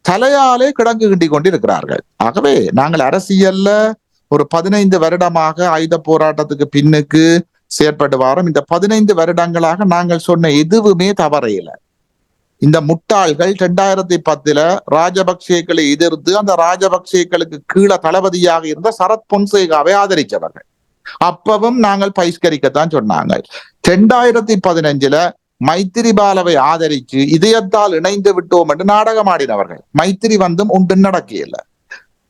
தலையாலே கிடங்கு கிண்டி கொண்டிருக்கிறார்கள். ஆகவே நாங்கள் அரசியல்ல ஒரு 15 வருடமாக ஆயுத போராட்டத்துக்கு பின்னுக்கு செயற்பட்டு வாரோம். இந்த 15 வருடங்களாக நாங்கள் சொன்ன எதுவுமே தவறையில. இந்த முட்டாள்கள் 2010 ராஜபக்சேக்களை எதிர்த்து அந்த ராஜபக்சேக்களுக்கு கீழே தளபதியாக இருந்த சரத் பொன்சேகாவை ஆதரிச்சவர்கள். அப்பவும் நாங்கள் பகிஷ்கரிக்கத்தான் சொன்னாங்க. 2015 மைத்திரிபாலவை ஆதரிச்சு இதயத்தால் இணைந்து விட்டோம் என்று நாடகம் ஆடினவர்கள். மைத்திரி வந்தும் ஒன்று நடக்கையில.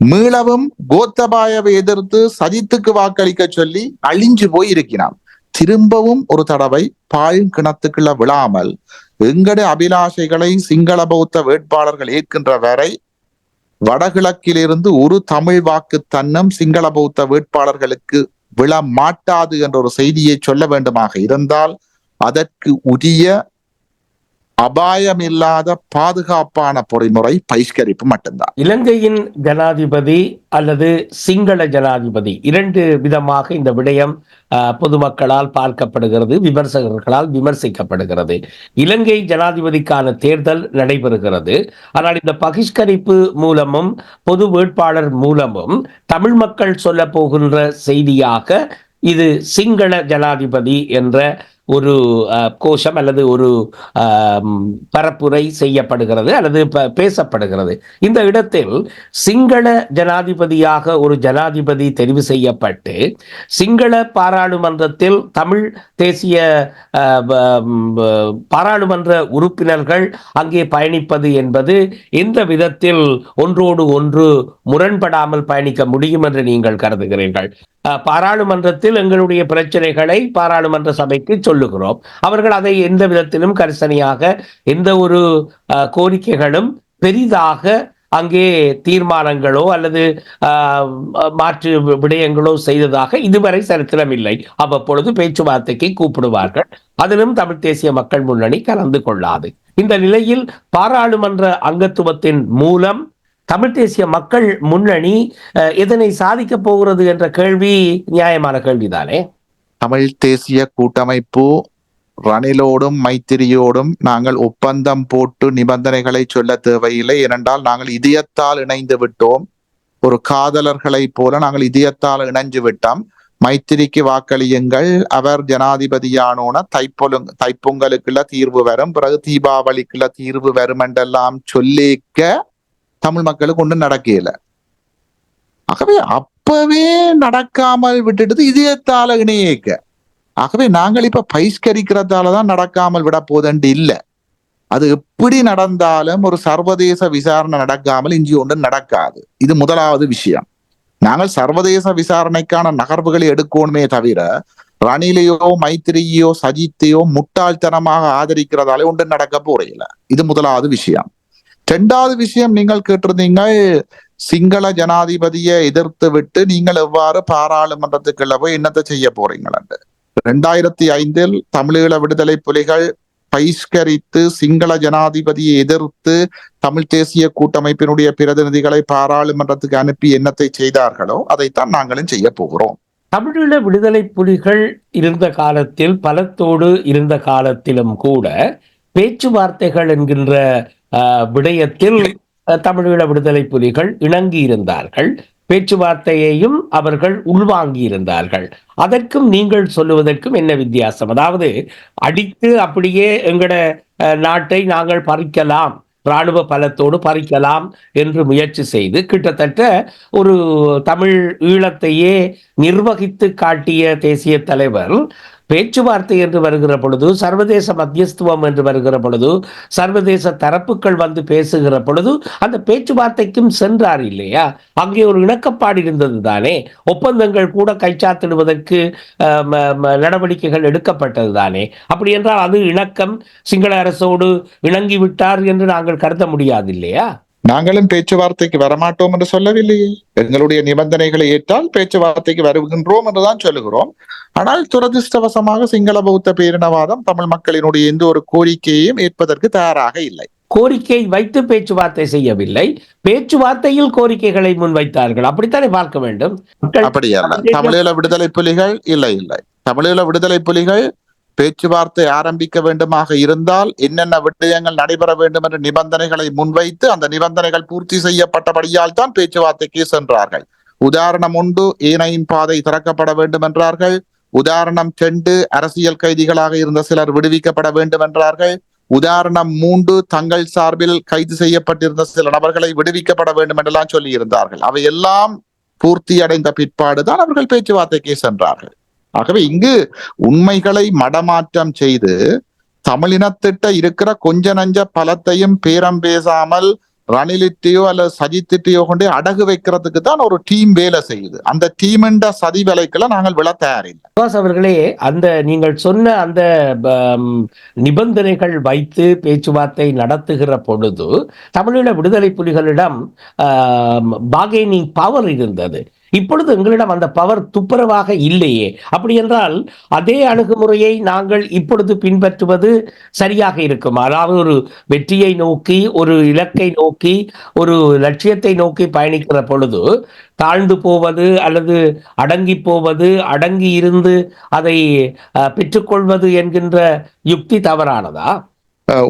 மீளவும் கோத்தபாயவை எதிர்த்து சஜித்துக்கு வாக்களிக்க சொல்லி அழிஞ்சு போய் இருக்கிறான். திரும்பவும் ஒரு தடவை பாழும் கிணத்துக்குள்ள விழாமல் எங்கட அபிலாஷைகளை சிங்கள பௌத்த வேட்பாளர்கள் ஏற்கின்ற வரை வடகிழக்கிலிருந்து ஒரு தமிழ் வாக்கு தன்னம் சிங்கள பௌத்த வேட்பாளர்களுக்கு விழ மாட்டாது என்ற ஒரு செய்தியை சொல்ல வேண்டுமாக இருந்தால் அதற்கு உரிய அபாயமில்லாத பாதுகாப்பான பொறிமுறை பகிஷ்கரிப்பு மட்டும்தான். இலங்கையின் ஜனாதிபதி அல்லது சிங்கள ஜனாதிபதி 2 விதமாக இந்த விடயம் பொதுமக்களால் பார்க்கப்படுகிறது, விமர்சகர்களால் விமர்சிக்கப்படுகிறது. இலங்கை ஜனாதிபதிக்கான தேர்தல் நடைபெறுகிறது. ஆனால் இந்த பகிஷ்கரிப்பு மூலமும் பொது வேட்பாளர் மூலமும் தமிழ் மக்கள் சொல்ல போகின்ற செய்தியாக இது சிங்கள ஜனாதிபதி என்ற ஒரு கோஷம் அல்லது ஒரு பரப்புரை செய்யப்படுகிறது அல்லது பேசப்படுகிறது. இந்த இடத்தில் சிங்கள ஜனாதிபதியாக ஒரு ஜனாதிபதி தெரிவு செய்யப்பட்டு சிங்கள பாராளுமன்றத்தில் தமிழ் தேசிய பாராளுமன்ற உறுப்பினர்கள் அங்கே பயணிப்பது என்பது எந்த விதத்தில் ஒன்றோடு ஒன்று முரண்படாமல் பயணிக்க முடியும் என்று நீங்கள் கருதுகிறீர்கள்? பாராளுமன்றத்தில் எங்களுடைய பிரச்சனைகளை பாராளுமன்ற சபைக்கு சொல்லுகிறோம். அவர்கள் அதை எந்த விதத்திலும் கரிசனையாக எந்த ஒரு கோரிக்கைகளும் பெரிதாக அங்கே தீர்மானங்களோ அல்லது மாற்று விடயங்களோ செய்ததாக இதுவரை சரித்திரம் இல்லை. அவ்வப்பொழுது பேச்சுவார்த்தைக்கு கூப்பிடுவார்கள். அதிலும் தமிழ் தேசிய மக்கள் முன்னணி கலந்து கொள்ளாது. இந்த நிலையில் பாராளுமன்ற அங்கத்துவத்தின் மூலம் தமிழ் தேசிய மக்கள் முன்னணி இதனை சாதிக்க போகிறது என்ற கேள்வி நியாயமான கேள்விதானே? தமிழ் தேசிய கூட்டமைப்பு ரணிலோடும் மைத்திரியோடும் நாங்கள் ஒப்பந்தம் போட்டு நிபந்தனைகளை சொல்ல தேவையில்லை. ஏனென்றால் நாங்கள் இதயத்தால் இணைந்து விட்டோம். ஒரு காதலர்களைப் போல நாங்கள் இதயத்தால் இணைஞ்சு விட்டோம். மைத்திரிக்கு வாக்களியுங்கள், அவர் ஜனாதிபதியானோன தைப்பொங்கலுக்குள்ள தீர்வு வரும், பிறகு தீபாவளிக்குள்ள தீர்வு வரும் என்றெல்லாம் சொல்லிக்க தமிழ் மக்களுக்கு ஒன்றும் நடக்கல. ஆகவே அப்பவே நடக்காமல் விட்டுட்டு இதயத்தால இணையேக்க. ஆகவே நாங்கள் இப்ப பைஸ்கரிக்கிறதாலதான் நடக்காமல் விட போதண்டு இல்லை. அது எப்படி நடந்தாலும் ஒரு சர்வதேச விசாரணை நடக்காமல் இஞ்சி ஒன்றும் நடக்காது. இது முதலாவது விஷயம். நாங்கள் சர்வதேச விசாரணைக்கான நகர்வுகளை எடுக்கணுமே தவிர ரணிலையோ மைத்திரியோ சஜித்தையோ முட்டாள்தனமாக ஆதரிக்கிறதாலே ஒன்றும் நடக்க போறதில்லை. இது முதலாவது விஷயம். இரண்டாவது விஷயம், நீங்கள் கேட்டிருந்தீங்கள் சிங்கள ஜனாதிபதியை எதிர்த்து விட்டு நீங்கள் எவ்வாறு பாராளுமன்றத்துக்குள்ள போய் என்னத்தை செய்ய போறீங்கள். 2005 தமிழீழ விடுதலை புலிகள் பகிஷ்கரித்து சிங்கள ஜனாதிபதியை எதிர்த்து தமிழ் தேசிய கூட்டமைப்பினுடைய பிரதிநிதிகளை பாராளுமன்றத்துக்கு அனுப்பி என்னத்தை செய்தார்களோ அதைத்தான் நாங்களும் செய்ய போகிறோம். தமிழீழ விடுதலை புலிகள் இருந்த காலத்தில், பலத்தோடு இருந்த காலத்திலும் கூட பேச்சுவார்த்தைகள் என்கின்ற விடயத்தில் தமிழீழ விடுதலை புலிகள் இணங்கி இருந்தார்கள். பேச்சுவார்த்தையையும் அவர்கள் உள்வாங்கி இருந்தார்கள். அதற்கும் நீங்கள் சொல்லுவதற்கும் என்ன வித்தியாசம்? அதாவது அடித்து அப்படியே எங்கட நாட்டை நாங்கள் பறிக்கலாம், இராணுவ பலத்தோடு பறிக்கலாம் என்று முயற்சி செய்து கிட்டத்தட்ட ஒரு தமிழ் ஈழத்தையே நிர்வகித்து காட்டிய தேசிய தலைவர் பேச்சுவார்த்தை என்று வருகிற பொழுது, சர்வதேச மத்தியஸ்துவம் என்று வருகிற பொழுது, சர்வதேச தரப்புகள் வந்து பேசுகிற பொழுது அந்த பேச்சுவார்த்தைக்கும் சென்றார் இல்லையா? அங்கே ஒரு இணக்கப்பாடு இருந்தது தானே. ஒப்பந்தங்கள் கூட கைச்சாத்திடுவதற்கு நடவடிக்கைகள் எடுக்கப்பட்டது தானே. அப்படி என்றால் அது இணக்கம், சிங்கள அரசோடு இணங்கிவிட்டார் என்று நாங்கள் கருத முடியாது இல்லையா? நாங்களும் பேச்சுவார்த்தைக்கு வரமாட்டோம் என்று சொல்லவில்லையே. எங்களுடைய நிபந்தனைகளை ஏற்றால் பேச்சுவார்த்தைக்கு வருகின்றோம் என்றுதான் சொல்லுகிறோம். ஆனால் துரதிருஷ்டவசமாக சிங்கள பௌத்த பேரினவாதம் தமிழ் மக்களினுடைய எந்த ஒரு கோரிக்கையையும் ஏற்பதற்கு தயாராக இல்லை. கோரிக்கை வைத்து பேச்சுவார்த்தை செய்யவில்லை, பேச்சுவார்த்தையில் கோரிக்கைகளை முன்வைத்தார்கள். அப்படித்தானே பார்க்க வேண்டும். அப்படியல்ல. தமிழீழ விடுதலை புலிகள் இல்லை. தமிழீழ விடுதலை புலிகள் பேச்சுவார்த்தை ஆரம்பிக்க வேண்டுமாக இருந்தால் என்னென்ன விடயங்கள் நடைபெற வேண்டும் என்ற நிபந்தனைகளை முன்வைத்து அந்த நிபந்தனைகள் பூர்த்தி செய்யப்பட்டபடியால் தான் பேச்சுவார்த்தைக்கு சென்றார்கள். உதாரணம் 1, ஏனையின் பாதை திறக்கப்பட வேண்டும் என்றார்கள். உதாரணம் 2, அரசியல் கைதிகளாக இருந்த சிலர் விடுவிக்கப்பட வேண்டும் என்றார்கள். உதாரணம் 3, தங்கள் சார்பில் கைது செய்யப்பட்டிருந்த சில நபர்களை விடுவிக்கப்பட வேண்டும் என்றெல்லாம் சொல்லி இருந்தார்கள். அவையெல்லாம் பூர்த்தி அடைந்த பிற்பாடுதான் அவர்கள் பேச்சுவார்த்தைக்கு சென்றார்கள். ஆகவே இங்கு உண்மைகளை மடமாற்றம் செய்து தமிழினத்திட்ட இருக்கிற கொஞ்ச நஞ்ச பலத்தையும் பேரம் பேசாமல் ரணிலிட்டையோ அல்லது சஜித்திட்டையோ கொண்டே அடகு வைக்கிறதுக்கு தான் ஒரு டீம் வேலை செய்யுது. அந்த டீம்ன்ற சதி வேலைக்குள்ள நாங்கள் விழ தயாரில்லை. அவர்களே, அந்த நீங்கள் சொன்ன அந்த நிபந்தனைகள் வைத்து பேச்சுவார்த்தை நடத்துகிற பொழுது தமிழீழ விடுதலை புலிகளிடம் பார்கெனிங் பவர் இருந்தது. இப்பொழுது எங்களிடம் அந்த பவர் துப்புரவாக இல்லையே. அப்படி என்றால் அதே அணுகுமுறையை நாங்கள் இப்பொழுது பின்பற்றுவது சரியாக இருக்கும். அதாவது ஒரு வெற்றியை நோக்கி, ஒரு இலக்கை நோக்கி, ஒரு லட்சியத்தை நோக்கி பயணிக்கிற பொழுது தாழ்ந்து போவது அல்லது அடங்கி போவது, அடங்கி இருந்து அதை பெற்றுக்கொள்வது என்கின்ற யுக்தி தவறானதா?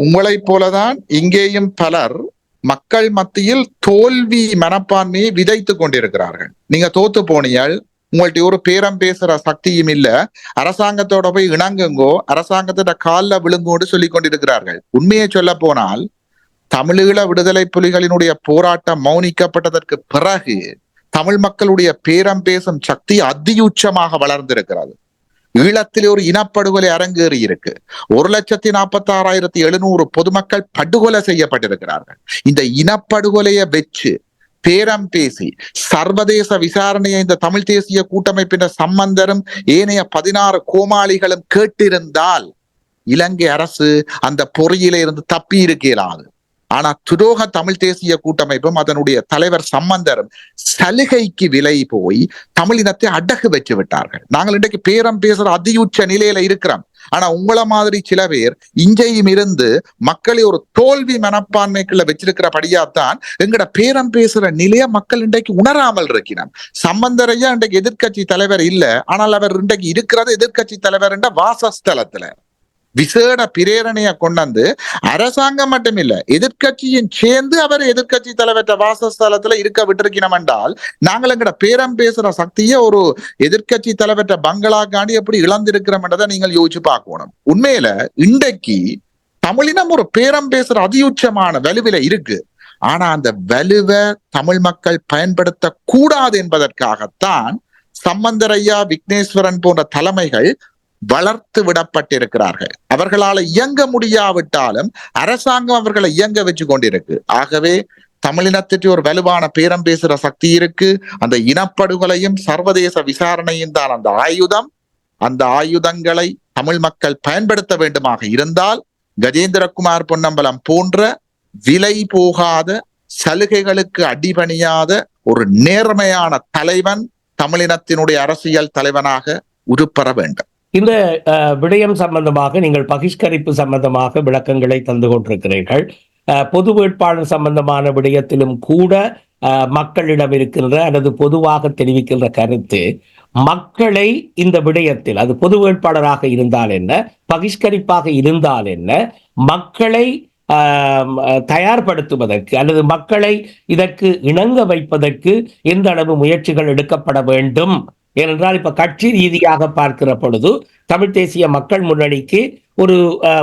உங்களைப் போலதான் இங்கேயும் பலர் மக்கள் மத்தியில் தோல்வி மனப்பான்மையை விதைத்து கொண்டிருக்கிறார்கள். நீங்க தோத்து போனீங்கள், உங்கள்ட்ட ஒரு பேரம் பேசுற சக்தியும் இல்ல, அரசாங்கத்தோட போய் இணங்குங்கோ, அரசாங்கத்தோட காலில் விழுங்கோடு சொல்லி கொண்டிருக்கிறார்கள். உண்மையை சொல்ல போனால் தமிழீழ விடுதலை புலிகளினுடைய போராட்டம் மௌனிக்கப்பட்டதற்கு பிறகு தமிழ் மக்களுடைய பேரம் பேசும் சக்தி அதியுச்சமாக வளர்ந்திருக்கிறது. ஈழத்திலே ஒரு இனப்படுகொலை அரங்கேறி இருக்கு. 1,46,700 பொதுமக்கள் படுகொலை செய்யப்பட்டிருக்கிறார்கள். இந்த இனப்படுகொலையை வச்சு பேரம் பேசி சர்வதேச விசாரணையை இந்த தமிழ் தேசிய கூட்டமைப்பின் சம்பந்தரும் ஏனைய 16 கோமாளிகளும் கேட்டிருந்தால் இலங்கை அரசு அந்த பொறியில இருந்து தப்பி இருக்கலாது. ஆனா துரோக தமிழ் தேசிய கூட்டமைப்பும் அதனுடைய தலைவர் சம்பந்தரும் சலுகைக்கு விலை போய் தமிழினத்தை அடகு வச்சு விட்டார்கள். நாங்கள் இன்றைக்கு பேரம் பேசுற அதியுச்ச நிலையில இருக்கிறோம். ஆனா உங்கள மாதிரி சில பேர் இஞ்சையும் இருந்து மக்களை ஒரு தோல்வி மனப்பான்மைக்குள்ள வச்சிருக்கிறபடியாத்தான் எங்கட பேரம் பேசுற நிலைய மக்கள் இன்றைக்கு உணராமல் இருக்கிறார். சம்பந்தரையா இன்றைக்கு எதிர்க்கட்சி தலைவர் இல்ல, ஆனால் அவர் இன்றைக்கு இருக்கிறது எதிர்க்கட்சி தலைவர் என்ற வாசஸ்தலத்துல விசேட பிரேரணைய கொண்டு அரசாங்கம் மட்டும் இல்ல எதிர்கட்சியின் சேர்ந்து அவர் எதிர்கட்சி தலைவற்ற வாசஸ்தலத்துல இருக்க விட்டிருக்கணும் என்றால் நாங்கள் எங்கட பேரம் பேசுற சக்தியை ஒரு எதிர்கட்சி தலைவற்ற பங்களாக்காண்டி எப்படி இழந்திருக்கிறோம்ன்றதை நீங்கள் யோசிச்சு பார்க்கணும். உண்மையில இன்றைக்கு தமிழினம் ஒரு பேரம் பேசுற அதியுச்சமான வலுவில இருக்கு. ஆனா அந்த வலுவை தமிழ் மக்கள் பயன்படுத்த கூடாது என்பதற்காகத்தான் சம்பந்தரையா, விக்னேஸ்வரன் போன்ற தலைமைகள் வளர்த்து விடப்பட்டிருக்கிறார்கள். அவர்களால் இயங்க முடியாவிட்டாலும் அரசாங்கம் அவர்களை இயங்க வச்சு கொண்டிருக்கு. ஆகவே தமிழினத்திற்கு ஒரு வலுவான பேரம் பேசுற சக்தி இருக்கு. அந்த இனப்படுகொலையும் சர்வதேச விசாரணையும் தான் அந்த ஆயுதம். அந்த ஆயுதங்களை தமிழ் மக்கள் பயன்படுத்த வேண்டுமாக இருந்தால் கஜேந்திரகுமார் பொன்னம்பலம் போன்ற விலை போகாத சலுகைகளுக்கு அடிபணியாத ஒரு நேர்மையான தலைவன் தமிழினத்தினுடைய அரசியல் தலைவனாக உருப்பெற வேண்டும். இந்த விடயம் சம்பந்தமாக நீங்கள் பகிஷ்கரிப்பு சம்பந்தமாக விளக்கங்களை தந்து கொண்டிருக்கிறீர்கள். பொது வேட்பாளர் சம்பந்தமான விடயத்திலும் கூட மக்களிடம் இருக்கின்ற அல்லது பொதுவாக தெரிவிக்கின்ற கருத்து, மக்களை இந்த விடயத்தில் அது பொது வேட்பாளராக இருந்தால் என்ன, பகிஷ்கரிப்பாக இருந்தால் என்ன, மக்களை தயார்படுத்துவதற்கு அல்லது மக்களை இதற்கு இணங்க வைப்பதற்கு எந்த அளவு முயற்சிகள் எடுக்கப்பட வேண்டும். ஏனென்றால் இப்ப கட்சி ரீதியாக பார்க்கிற பொழுது தமிழ் தேசிய மக்கள் முன்னணிக்கு ஒரு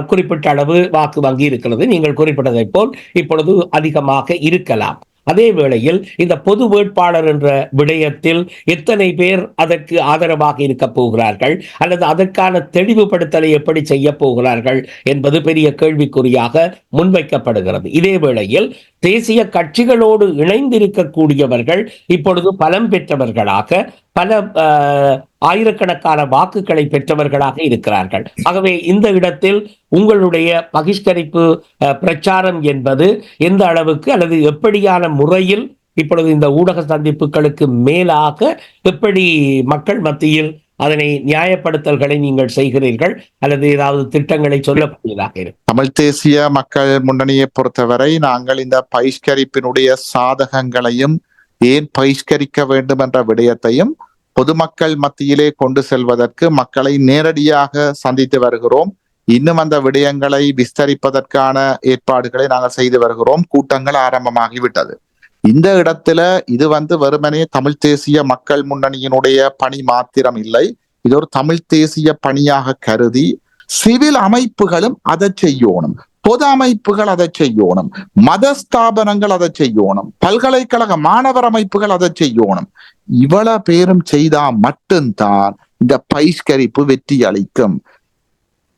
குறிப்பிட்ட அளவு வாக்கு வங்கி இருக்கிறது. நீங்கள் குறிப்பிட்டதை போல் இப்பொழுது அதிகமாக இருக்கலாம். அதே வேளையில் இந்த பொது வேட்பாளர் என்ற விடயத்தில் எத்தனை பேர் அதற்கு ஆதரவாக இருக்க போகிறார்கள் அல்லது அதற்கான தெளிவுபடுத்தலை எப்படி செய்ய போகிறார்கள் என்பது பெரிய கேள்விக்குறியாக முன்வைக்கப்படுகிறது. இதே வேளையில் தேசிய கட்சிகளோடு இணைந்திருக்கக்கூடியவர்கள் இப்பொழுது பலம் பெற்றவர்களாக பல ஆயிரக்கணக்கான வாக்குகளை பெற்றவர்களாக இருக்கிறார்கள். ஆகவே இந்த இடத்தில் உங்களுடைய பகிஷ்கரிப்பு பிரச்சாரம் என்பது எந்த அளவுக்கு அல்லது எப்படியான முறையில் இப்பொழுது இந்த ஊடக சந்திப்புகளுக்கு மேலாக எப்படி மக்கள் மத்தியில் அதனை நியாயப்படுத்தல்களை நீங்கள் செய்கிறீர்கள் அல்லது ஏதாவது திட்டங்களை சொல்லக்கூடியதாக இருக்கு? தமிழ் தேசிய மக்கள் முன்னணியை பொறுத்தவரை நாங்கள் இந்த பகிஷ்கரிப்பினுடைய சாதகங்களையும் ஏன் பகிஷ்கரிக்க வேண்டும் என்ற விடயத்தையும் பொதுமக்கள் மத்தியிலே கொண்டு செல்வதற்கு மக்களை நேரடியாக சந்தித்து வருகிறோம். இன்னும் அந்த விடயங்களை விஸ்தரிப்பதற்கான ஏற்பாடுகளை நாங்கள் செய்து வருகிறோம். கூட்டங்கள் ஆரம்பமாகிவிட்டது. இந்த இடத்துல இது வெறுமனே தமிழ் தேசிய மக்கள் முன்னணியினுடைய பணி மாத்திரம் இல்லை, இது ஒரு தமிழ் தேசிய பணியாக கருதி சிவில் அமைப்புகளும் அதை செய்யணும், பொது அமைப்புகள் அதை செய்யணும், மத ஸ்தாபனங்கள் அதை செய்யணும், பல்கலைக்கழக மாணவர் அமைப்புகள் அதை செய்யணும். இவ்வளவு பேரும் செய்தா மட்டும்தான் இந்த பகிஷ்கரிப்பு வெற்றி அளிக்கும்.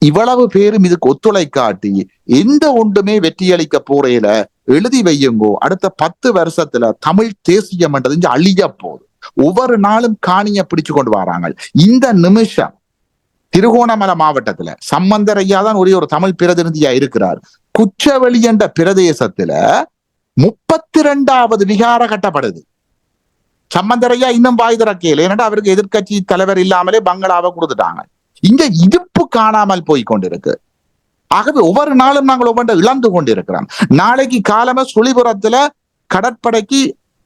இவ்வளவு பேரும் இதுக்கு ஒத்துழைக்காட்டி எந்த ஒன்றுமே வெற்றி அளிக்க போறையில எழுதி வையுங்கோ, அடுத்த 10 வருஷத்துல தமிழ் தேசியம் என்றது அழிய போகுது. ஒவ்வொரு நாளும் காணிய பிடிச்சு கொண்டு வராங்க. இந்த நிமிஷம் திருகோணமலை மாவட்டத்துல சம்பந்தரையா தான் ஒரே ஒரு தமிழ் பிரதிநிதியா இருக்கிறார். குச்சவெளி என்ற பிரதேசத்துல 32வது விகார கட்டப்படுது. சம்பந்தரையா இன்னும் வாய் திறக்கல, ஏன்னா அவருக்கு எதிர்கட்சி தலைவர் இல்லாமலே பங்களாவை கொடுத்துட்டாங்க. இங்க இருப்பு காணாமல் போய் கொண்டிருக்கு. ஆகவே ஒவ்வொரு நாளும் நாங்கள் ஒவ்வொன்றை இழந்து கொண்டிருக்கிறோம். நாளைக்கு காலமே சுழிபுரத்துல கடற்படைக்கு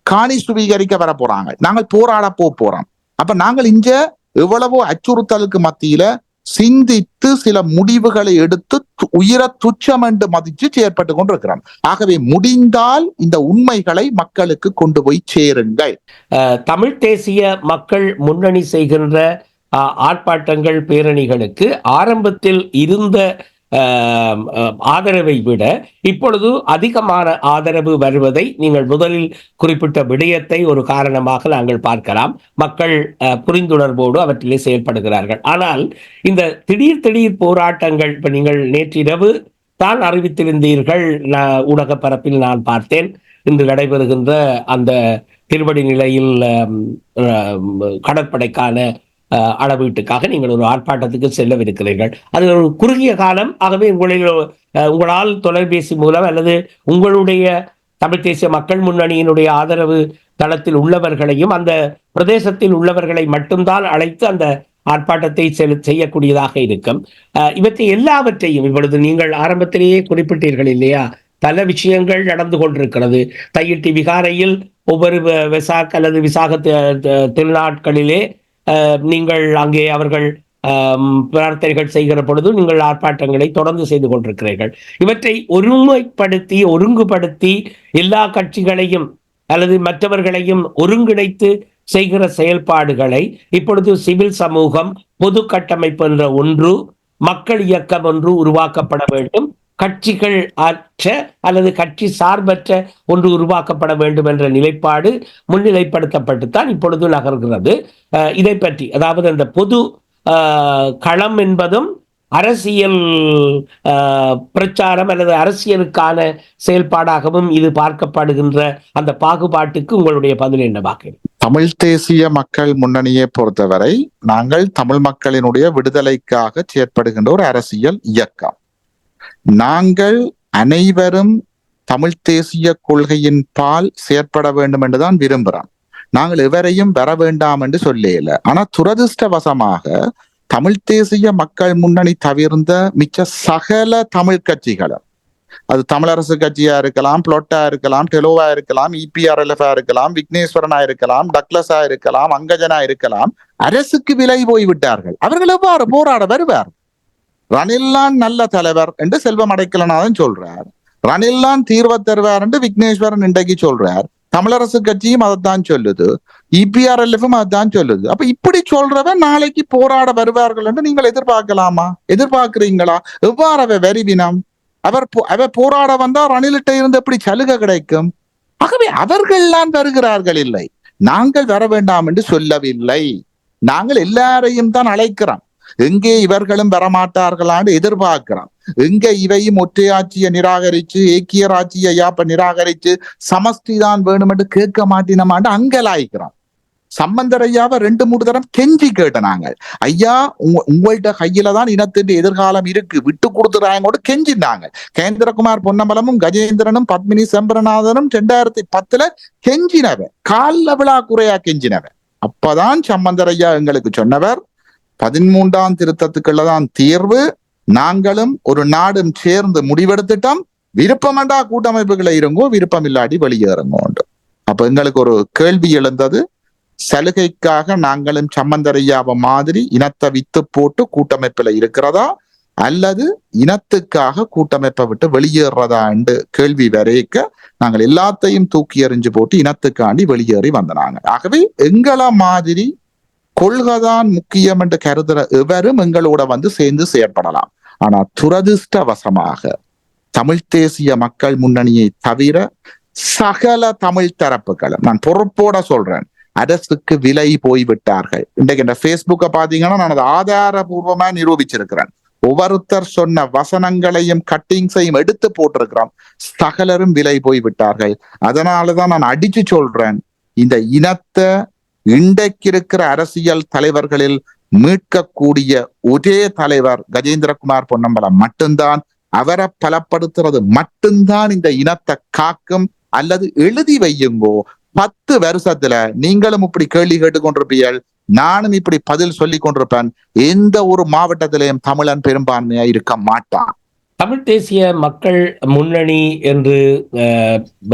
காணி சுவீகரிக்க வர போறாங்க, நாங்கள் போராட போறோம். அப்ப நாங்கள் இங்க எவ்வளவோ அச்சுறுத்தலுக்கு மத்தியில சிந்தித்து சில முடிவுகளை எடுத்து உயிரை துச்சம் என்று மதிச்சு செயற்பட்டு கொண்டிருக்கிறோம். ஆகவே முடிந்தால் இந்த உண்மைகளை மக்களுக்கு கொண்டு போய் சேருங்கள். தமிழ் தேசிய மக்கள் முன்னணி செய்கின்ற ஆர்ப்பாட்டங்கள், பேரணிகளுக்கு ஆரம்பத்தில் இருந்த ஆதரவை விட இப்பொழுது அதிகமான ஆதரவு வருவதை நீங்கள் முதலில் குறிப்பிட்ட விடயத்தை ஒரு காரணமாக நாங்கள் பார்க்கலாம். மக்கள் புரிந்துணர்வோடு அவற்றிலே செயல்படுகிறார்கள். ஆனால் இந்த திடீர் போராட்டங்கள், இப்ப நீங்கள் நேற்றிரவு தான் அறிவித்திருந்தீர்கள், ஊடக பரப்பில் நான் பார்த்தேன், இன்று நடைபெறுகின்ற அந்த திருவடி நிலையில் கடற்படைக்கான அளவீட்டுக்காக நீங்கள் ஒரு ஆர்ப்பாட்டத்துக்கு செல்லவிருக்கிறீர்கள். அது ஒரு குறுகிய காலம். ஆகவே உங்களால் தொலைபேசி மூலம் அல்லது உங்களுடைய தமிழ் தேசிய மக்கள் முன்னணியினுடைய ஆதரவு தளத்தில் உள்ளவர்களையும் அந்த பிரதேசத்தில் உள்ளவர்களை மட்டும்தான் அழைத்து அந்த ஆர்ப்பாட்டத்தை செய்யக்கூடியதாக இருக்கும். இவற்றை எல்லாவற்றையும் இப்பொழுது நீங்கள் ஆரம்பத்திலேயே குறிப்பிட்டீர்கள் இல்லையா, பல விஷயங்கள் நடந்து கொண்டிருக்கிறது. தையிட்டி விகாரையில் ஒவ்வொரு வெசாக் அல்லது விசாக திருநாட்களிலே நீங்கள் அங்கே அவர்கள் பிரார்த்தனைகள் செய்கிற பொழுது நீங்கள் ஆர்ப்பாட்டங்களை தொடர்ந்து செய்து கொண்டிருக்கிறீர்கள். இவற்றை ஒருமைப்படுத்தி ஒருங்குபடுத்தி எல்லா கட்சிகளையும் அல்லது மற்றவர்களையும் ஒருங்கிணைத்து செய்கிற செயல்பாடுகளை இப்பொழுது சிவில் சமூகம், பொது கட்டமைப்பு என்ற ஒன்று, மக்கள் இயக்கம் ஒன்று உருவாக்கப்பட வேண்டும். கட்சிகள் அற்ற அல்லது கட்சி சார்பற்ற ஒன்று உருவாக்கப்பட வேண்டும் என்ற நிலைப்பாடு முன்னிலைப்படுத்தப்பட்டுத்தான் இப்பொழுது நகர்கிறது. இதை பற்றி, அதாவது அந்த பொது களம் என்பதும் அரசியல் பிரச்சாரம் அல்லது அரசியலுக்கான செயல்பாடாகவும் இது பார்க்கப்படுகின்ற அந்த பாகுபாட்டுக்கு உங்களுடைய பதில் என்னவாக? தமிழ் தேசிய மக்கள் முன்னணியை பொறுத்தவரை நாங்கள் தமிழ் மக்களினுடைய விடுதலைக்காக செயற்படுகின்ற ஒரு அரசியல் இயக்கம். நாங்கள் அனைவரும் தமிழ் தேசிய கொள்கையின் பால் செயற்பட வேண்டும் என்றுதான் விரும்புகிறோம். நாங்கள் எவரையும் வர வேண்டாம் என்று சொல்லல. ஆனா துரதிருஷ்டவசமாக தமிழ் தேசிய மக்கள் முன்னணி தவிர்ந்த மிச்ச சகல தமிழ் கட்சிகளும், அது தமிழரசு கட்சியா இருக்கலாம், புளொட்டா இருக்கலாம், டெலோவா இருக்கலாம், இபிஆர்எல்எஃபா இருக்கலாம், விக்னேஸ்வரனா இருக்கலாம், டக்ளஸா இருக்கலாம், அங்கஜனா இருக்கலாம், அரசுக்கு விலை போய்விட்டார்கள். அவர்கள் எவ்வாறு போராட வருவார்? ரணில்லான் நல்ல தலைவர் என்று செல்வம் அடைக்கலனாதான் சொல்றார். ரணில்லான் தீர்வை தருவார் என்று விக்னேஸ்வரன் இன்றைக்கு சொல்றார். தமிழரசு கட்சியும் அதைத்தான் சொல்லுது, இபிஆர்எல்எஃப்பும் அதைத்தான் சொல்லுது. அப்ப இப்படி சொல்றவன் நாளைக்கு போராட வருவார்கள் என்று நீங்கள் எதிர்பார்க்கலாமா? எதிர்பார்க்கிறீங்களா? எவ்வாறு அவ வருவினம்? அவர் போராட வந்தா ரணிலிட்ட இருந்து எப்படி சலுகை கிடைக்கும்? ஆகவே அவர்கள்லாம் வருகிறார்கள். இல்லை, நாங்கள் வர வேண்டாம் என்று சொல்லவில்லை. நாங்கள் எல்லாரையும் தான் அழைக்கிறோம். எங்கே இவர்களும் வரமாட்டார்களான்னு எதிர்பார்க்கிறோம். எங்க இவையும் ஒற்றையாட்சியை நிராகரிச்சு ஏக்கிய ஆட்சியை யாப்ப நிராகரிச்சு சமஷ்டி தான் வேணும் என்று கேட்க மாட்டினமாண்டு அங்கலாய்க்கிறோம். சம்பந்தர் ஐயாவை 2-3 தரம் கெஞ்சி கேட்டனாங்க. ஐயா, உங்கள்கிட்ட கையில தான் இனத்தின் எதிர்காலம் இருக்கு, விட்டு கொடுத்துறாங்க கெஞ்சினாங்க. கேந்திரகுமார் பொன்னம்பலமும் கஜேந்திரனும் பத்மினி செம்பரநாதனும் 2010 கெஞ்சினவ, கால விழா குறையா கெஞ்சினவ. அப்பதான் சம்பந்தர் ஐயா எங்களுக்கு சொன்னவர், 13ஆம் திருத்தத்துக்குள்ளதான் தீர்வு, நாங்களும் ஒரு நாடும் சேர்ந்து முடிவெடுத்துட்டோம், விருப்பமண்டா கூட்டமைப்புகளை இருங்கோ, விருப்பம் இல்லாட்டி வெளியேறுங்கோ. அப்ப எங்களுக்கு ஒரு கேள்வி எழுந்தது, சலுகைக்காக நாங்களும் சம்பந்தரையாவ மாதிரி இனத்தை வித்து போட்டு கூட்டமைப்புல இருக்கிறதா அல்லது இனத்துக்காக கூட்டமைப்பை விட்டு வெளியேறதா என்று கேள்வி வரைக்க நாங்கள் எல்லாத்தையும் தூக்கி எறிஞ்சு போட்டு இனத்துக்காண்டி வெளியேறி வந்தனாங்க. ஆகவே எங்களை மாதிரி கொள்கைதான் முக்கியம் என்று கருதுற எவரும் எங்களோட வந்து சேர்ந்து செயற்படலாம். ஆனா துரதிருஷ்டவசமாக தமிழ் தேசிய மக்கள் முன்னணியை தவிர சகல தமிழ் தரப்புகளும், நான் பொறுப்போட சொல்றேன், அரசுக்கு விலை போய்விட்டார்கள். இன்றைக்கு இந்த பேஸ்புக்கை பாத்தீங்கன்னா நான் அதை ஆதாரபூர்வமா நிரூபிச்சிருக்கிறேன். ஒவ்வொருத்தர் சொன்ன வசனங்களையும் கட்டிங்ஸையும் எடுத்து போட்டிருக்கிறோம். சகலரும் விலை போய்விட்டார்கள். அதனாலதான் நான் அடிச்சு சொல்றேன், இந்த இனத்தை இன்றைக்கு இருக்கிற அரசியல் தலைவர்களில் மீட்கக்கூடிய ஒரே தலைவர் கஜேந்திரகுமார் பொன்னம்பலம் மட்டும்தான். அவரை பலப்படுத்துறது மட்டும்தான் இந்த இனத்தை காக்கும். அல்லது எழுதி வையுங்கோ, 10 வருஷத்துல நீங்களும் இப்படி கேள்வி கேட்டுக் கொண்டிருப்பீர்கள், நானும் இப்படி பதில் சொல்லி கொண்டிருப்பேன், எந்த ஒரு மாவட்டத்திலையும் தமிழன் பெரும்பான்மையா இருக்க மாட்டான். தமிழ் தேசிய மக்கள் முன்னணி என்று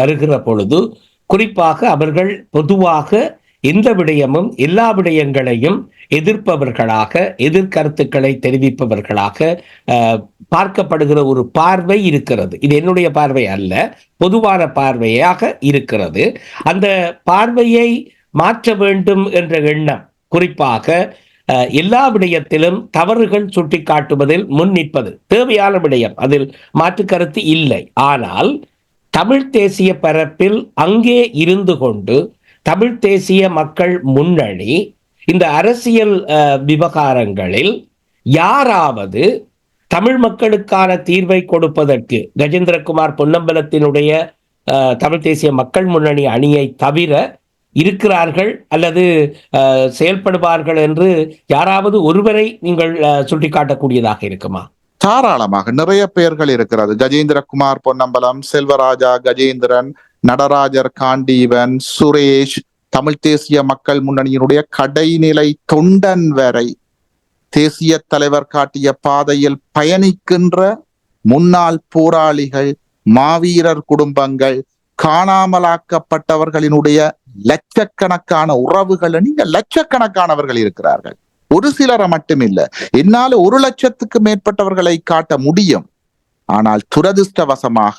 வருகிற பொழுது குறிப்பாக அவர்கள் பொதுவாக எந்த விடயமும் எல்லா விடயங்களையும் எதிர்ப்பவர்களாக, எதிர்கருத்துக்களை தெரிவிப்பவர்களாக பார்க்கப்படுகிற ஒரு பார்வை இருக்கிறது. இது என்னுடைய பார்வை அல்ல, பொதுவான பார்வையாக இருக்கிறது. அந்த பார்வையை மாற்ற வேண்டும் என்ற எண்ணம், குறிப்பாக எல்லா விடயத்திலும் தவறுகள் சுட்டிக்காட்டுவதில் முன் நிற்பது தேவையான விடயம், அதில் மாற்று கருத்து இல்லை. ஆனால் தமிழ் தேசிய பரப்பில் அங்கே இருந்து கொண்டு தமிழ் தேசிய மக்கள் முன்னணி இந்த அரசியல் விவகாரங்களில் யாராவது தமிழ் மக்களுக்கான தீர்வை கொடுப்பதற்கு கஜேந்திரகுமார் பொன்னம்பலத்தினுடைய தமிழ் தேசிய மக்கள் முன்னணி அணியை தவிர இருக்கிறார்கள் அல்லது செயல்படுவார்கள் என்று யாராவது ஒருவரை நீங்கள் சுட்டிக்காட்டக்கூடியதாக இருக்குமா? தாராளமாக நிறைய பெயர்கள் இருக்கிறது. கஜேந்திரகுமார் பொன்னம்பலம், செல்வராஜா கஜேந்திரன், நடராஜர் காண்டீவன், சுரேஷ், தமிழ் தேசிய மக்கள் முன்னணியினுடைய கடைநிலை தொண்டன் வரை தேசிய தலைவர் காட்டிய பாதையில் பயணிக்கின்ற முன்னாள் போராளிகள், மாவீரர் குடும்பங்கள், காணாமலாக்கப்பட்டவர்களினுடைய லட்சக்கணக்கான உறவுகள், நீங்க லட்சக்கணக்கானவர்கள் இருக்கிறார்கள். ஒரு சிலரை மட்டும் இல்ல, என்னால 1 லட்சத்துக்கு மேற்பட்டவர்களை காட்ட முடியும். ஆனால் துரதிர்ஷ்டவசமாக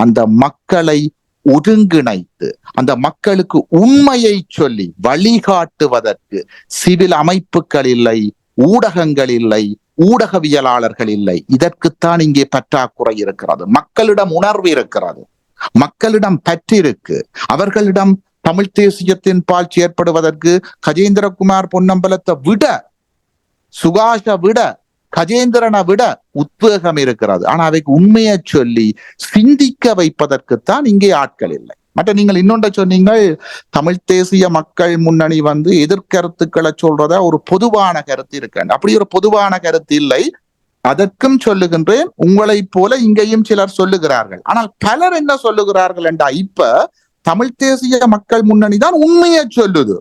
அந்த மக்களை ஒருங்கிணைத்து அந்த மக்களுக்கு உண்மையை சொல்லி வழிகாட்டுவதற்கு சிவில் அமைப்புகள் இல்லை, ஊடகங்கள் இல்லை, ஊடகவியலாளர்கள் இல்லை. இதற்குத்தான் இங்கே பற்றாக்குறை இருக்கிறது. மக்களிடம் உணர்வு இருக்கிறது, மக்களிடம் பற்றிருக்கு. அவர்களிடம் தமிழ் தேசியத்தின் பால் செயற்படுவதற்கு கஜேந்திரகுமார் பொன்னம்பலத்தை விட, சுகாஷ விட, கஜேந்திரனை விட உத்வேகம் இருக்கிறது. ஆனா அவைக்கு உண்மையை சொல்லி சிந்திக்க வைப்பதற்குத்தான் இங்கே ஆட்கள் இல்லை. மற்ற நீங்கள் இன்னொன்றை சொன்னீங்கள், தமிழ் தேசிய மக்கள் முன்னணி எதிர்கருத்துக்களை சொல்றத ஒரு பொதுவான கருத்து இருக்கு. அப்படி ஒரு பொதுவான கருத்து இல்லை. அதற்கும் சொல்லுகின்றேன், உங்களை போல இங்கேயும் சிலர் சொல்லுகிறார்கள். ஆனால் பலர் என்ன சொல்லுகிறார்கள் என்றா, இப்ப தமிழ் தேசிய மக்கள் முன்னணி தான் உண்மையை சொல்லுது,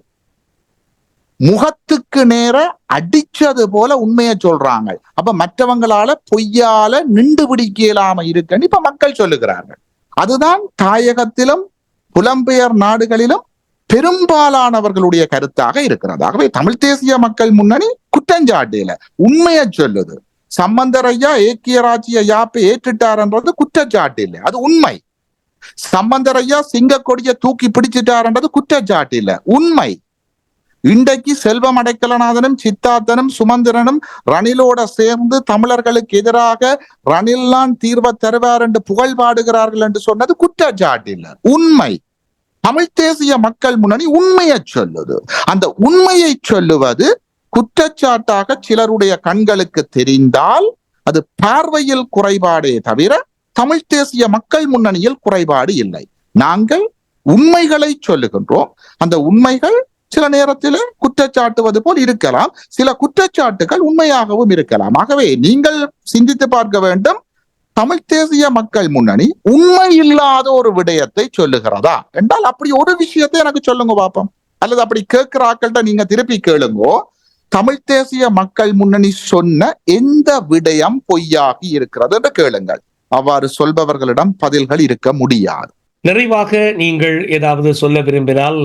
முகத்துக்கு நேர அடிச்சது போல உண்மையை சொல்றாங்க. அப்ப மற்றவங்களால பொய்யால நின்று பிடிக்க இயலாம இருக்குன்னு இப்ப மக்கள் சொல்லுகிறார்கள். அதுதான் தாயகத்திலும் புலம்பெயர் நாடுகளிலும் பெரும்பாலானவர்களுடைய கருத்தாக இருக்கிறது. ஆகவே தமிழ் தேசிய மக்கள் முன்னணி குற்றஞ்சாட்டில உண்மையை சொல்லுது. சம்பந்தர் ஐயா ஏக்கிய ராஜ்ய யாப்பை ஏற்றுட்டார்ன்றது குற்றச்சாட்டு இல்லை, அது உண்மை. சம்பந்தர் ஐயா சிங்க கொடியை தூக்கி பிடிச்சிட்டார்ன்றது குற்றச்சாட்டு இல்லை, உண்மை. இன்றைக்கு செல்வம் அடைக்கலநாதனும் சித்தார்த்தனும் சுமந்திரனும் ரணிலோட சேர்ந்து தமிழர்களுக்கு எதிராக ரணில்தான் தீர்வை தருவார் என்று புகழ் பாடுகிறார்கள் என்று சொன்னது குற்றச்சாட்டு இல்லை, உண்மை. தமிழ் தேசிய மக்கள் முன்னணி உண்மையை சொல்லுது. அந்த உண்மையை சொல்லுவது குற்றச்சாட்டாக சிலருடைய கண்களுக்கு தெரிந்தால் அது பார்வையில் குறைபாடே தவிர தமிழ் தேசிய மக்கள் முன்னணியில் குறைபாடு இல்லை. நாங்கள் உண்மைகளை சொல்லுகின்றோம். அந்த உண்மைகள் சில நேரத்தில் குற்றச்சாட்டுவது போல் இருக்கலாம், சில குற்றச்சாட்டுகள் உண்மையாகவும் இருக்கலாம். ஆகவே நீங்கள் சிந்தித்து பார்க்க வேண்டும், தமிழ் தேசிய மக்கள் முன்னணி உண்மை இல்லாத ஒரு விடயத்தை சொல்லுகிறதா என்றால் அப்படி ஒரு விஷயத்தை எனக்கு சொல்லுங்க பாப்போம். அல்லது அப்படி கேட்கிற ஆக்கள்கிட்ட நீங்க திருப்பி கேளுங்கோ, தமிழ் தேசிய மக்கள் முன்னணி சொன்ன எந்த விடயம் பொய்யாகி இருக்கிறது என்று கேளுங்கள். அவ்வாறு சொல்பவர்களிடம் பதில்கள் இருக்க முடியாது. நிறைவாக நீங்கள் ஏதாவது சொல்ல விரும்பினால்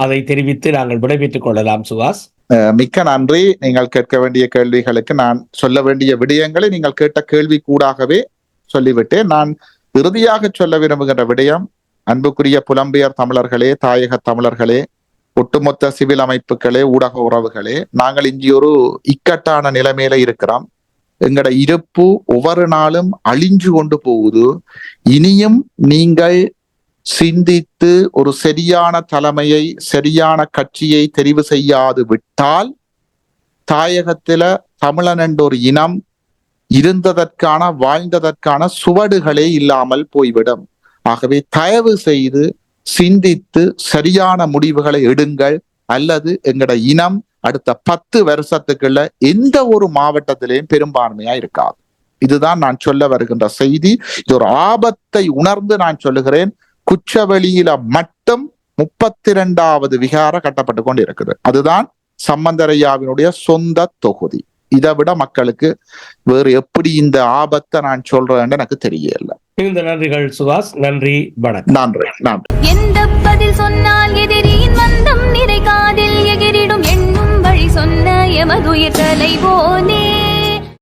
அதை தெரிவித்து நாங்கள் விடைபெற்றுக் கொள்ளலாம். சுகாஸ், மிக்க நன்றி. நீங்கள் கேட்க வேண்டிய கேள்விகளுக்கு நான் சொல்ல வேண்டிய விடயங்களை நீங்கள் கேட்ட கேள்வி கூடாகவே சொல்லிவிட்டேன். நான் இறுதியாக சொல்ல விரும்புகின்ற விடயம், அன்புக்குரிய புலம்பெயர் தமிழர்களே, தாயக தமிழர்களே, ஒட்டுமொத்த சிவில் அமைப்புகளே, ஊடக உறவுகளே, நாங்கள் இங்கே ஒரு இக்கட்டான நிலைமையில இருக்கிறோம். எங்களோட இருப்பு ஒவ்வொரு நாளும் அழிஞ்சு கொண்டு போகுது. இனியும் நீங்கள் சிந்தித்து ஒரு சரியான தலைமையை, சரியான கட்சியை தெரிவு செய்யாது விட்டால் தாயகத்தில தமிழன் என்ற ஒரு இனம் இருந்ததற்கான, வாழ்ந்ததற்கான சுவடுகளே இல்லாமல் போய்விடும். ஆகவே தயவு செய்து சிந்தித்து சரியான முடிவுகளை எடுங்கள். அல்லது எங்கட இனம் அடுத்த 10 வருஷத்துக்குள்ள எந்த ஒரு மாவட்டத்திலேயும் பெரும்பான்மையா இருக்காது. இதுதான் நான் சொல்ல வருகின்ற செய்தி. இது ஒரு ஆபத்தை உணர்ந்து நான் சொல்லுகிறேன். குச்சவெளியில மட்டும் 32வது விகார கட்டப்பட்டு கொண்டு இருக்குது. அதுதான் சம்பந்தரையாவினுடைய சொந்த தொகுதி. இதை விட மக்களுக்கு வேறு எப்படி இந்த ஆபத்தை நான் சொல்றேன்னு எனக்கு தெரியல. இந்த நன்றிகள் சுகாஸ். நன்றி, வணக்கம். நன்றி, நன்றி. எந்த பதில் சொன்னால் எதிரியின் மந்தம் நிறை காதில் எகிரிடும் எண்ணும் வழி சொன்ன எமதுயிர் தலைவோனே.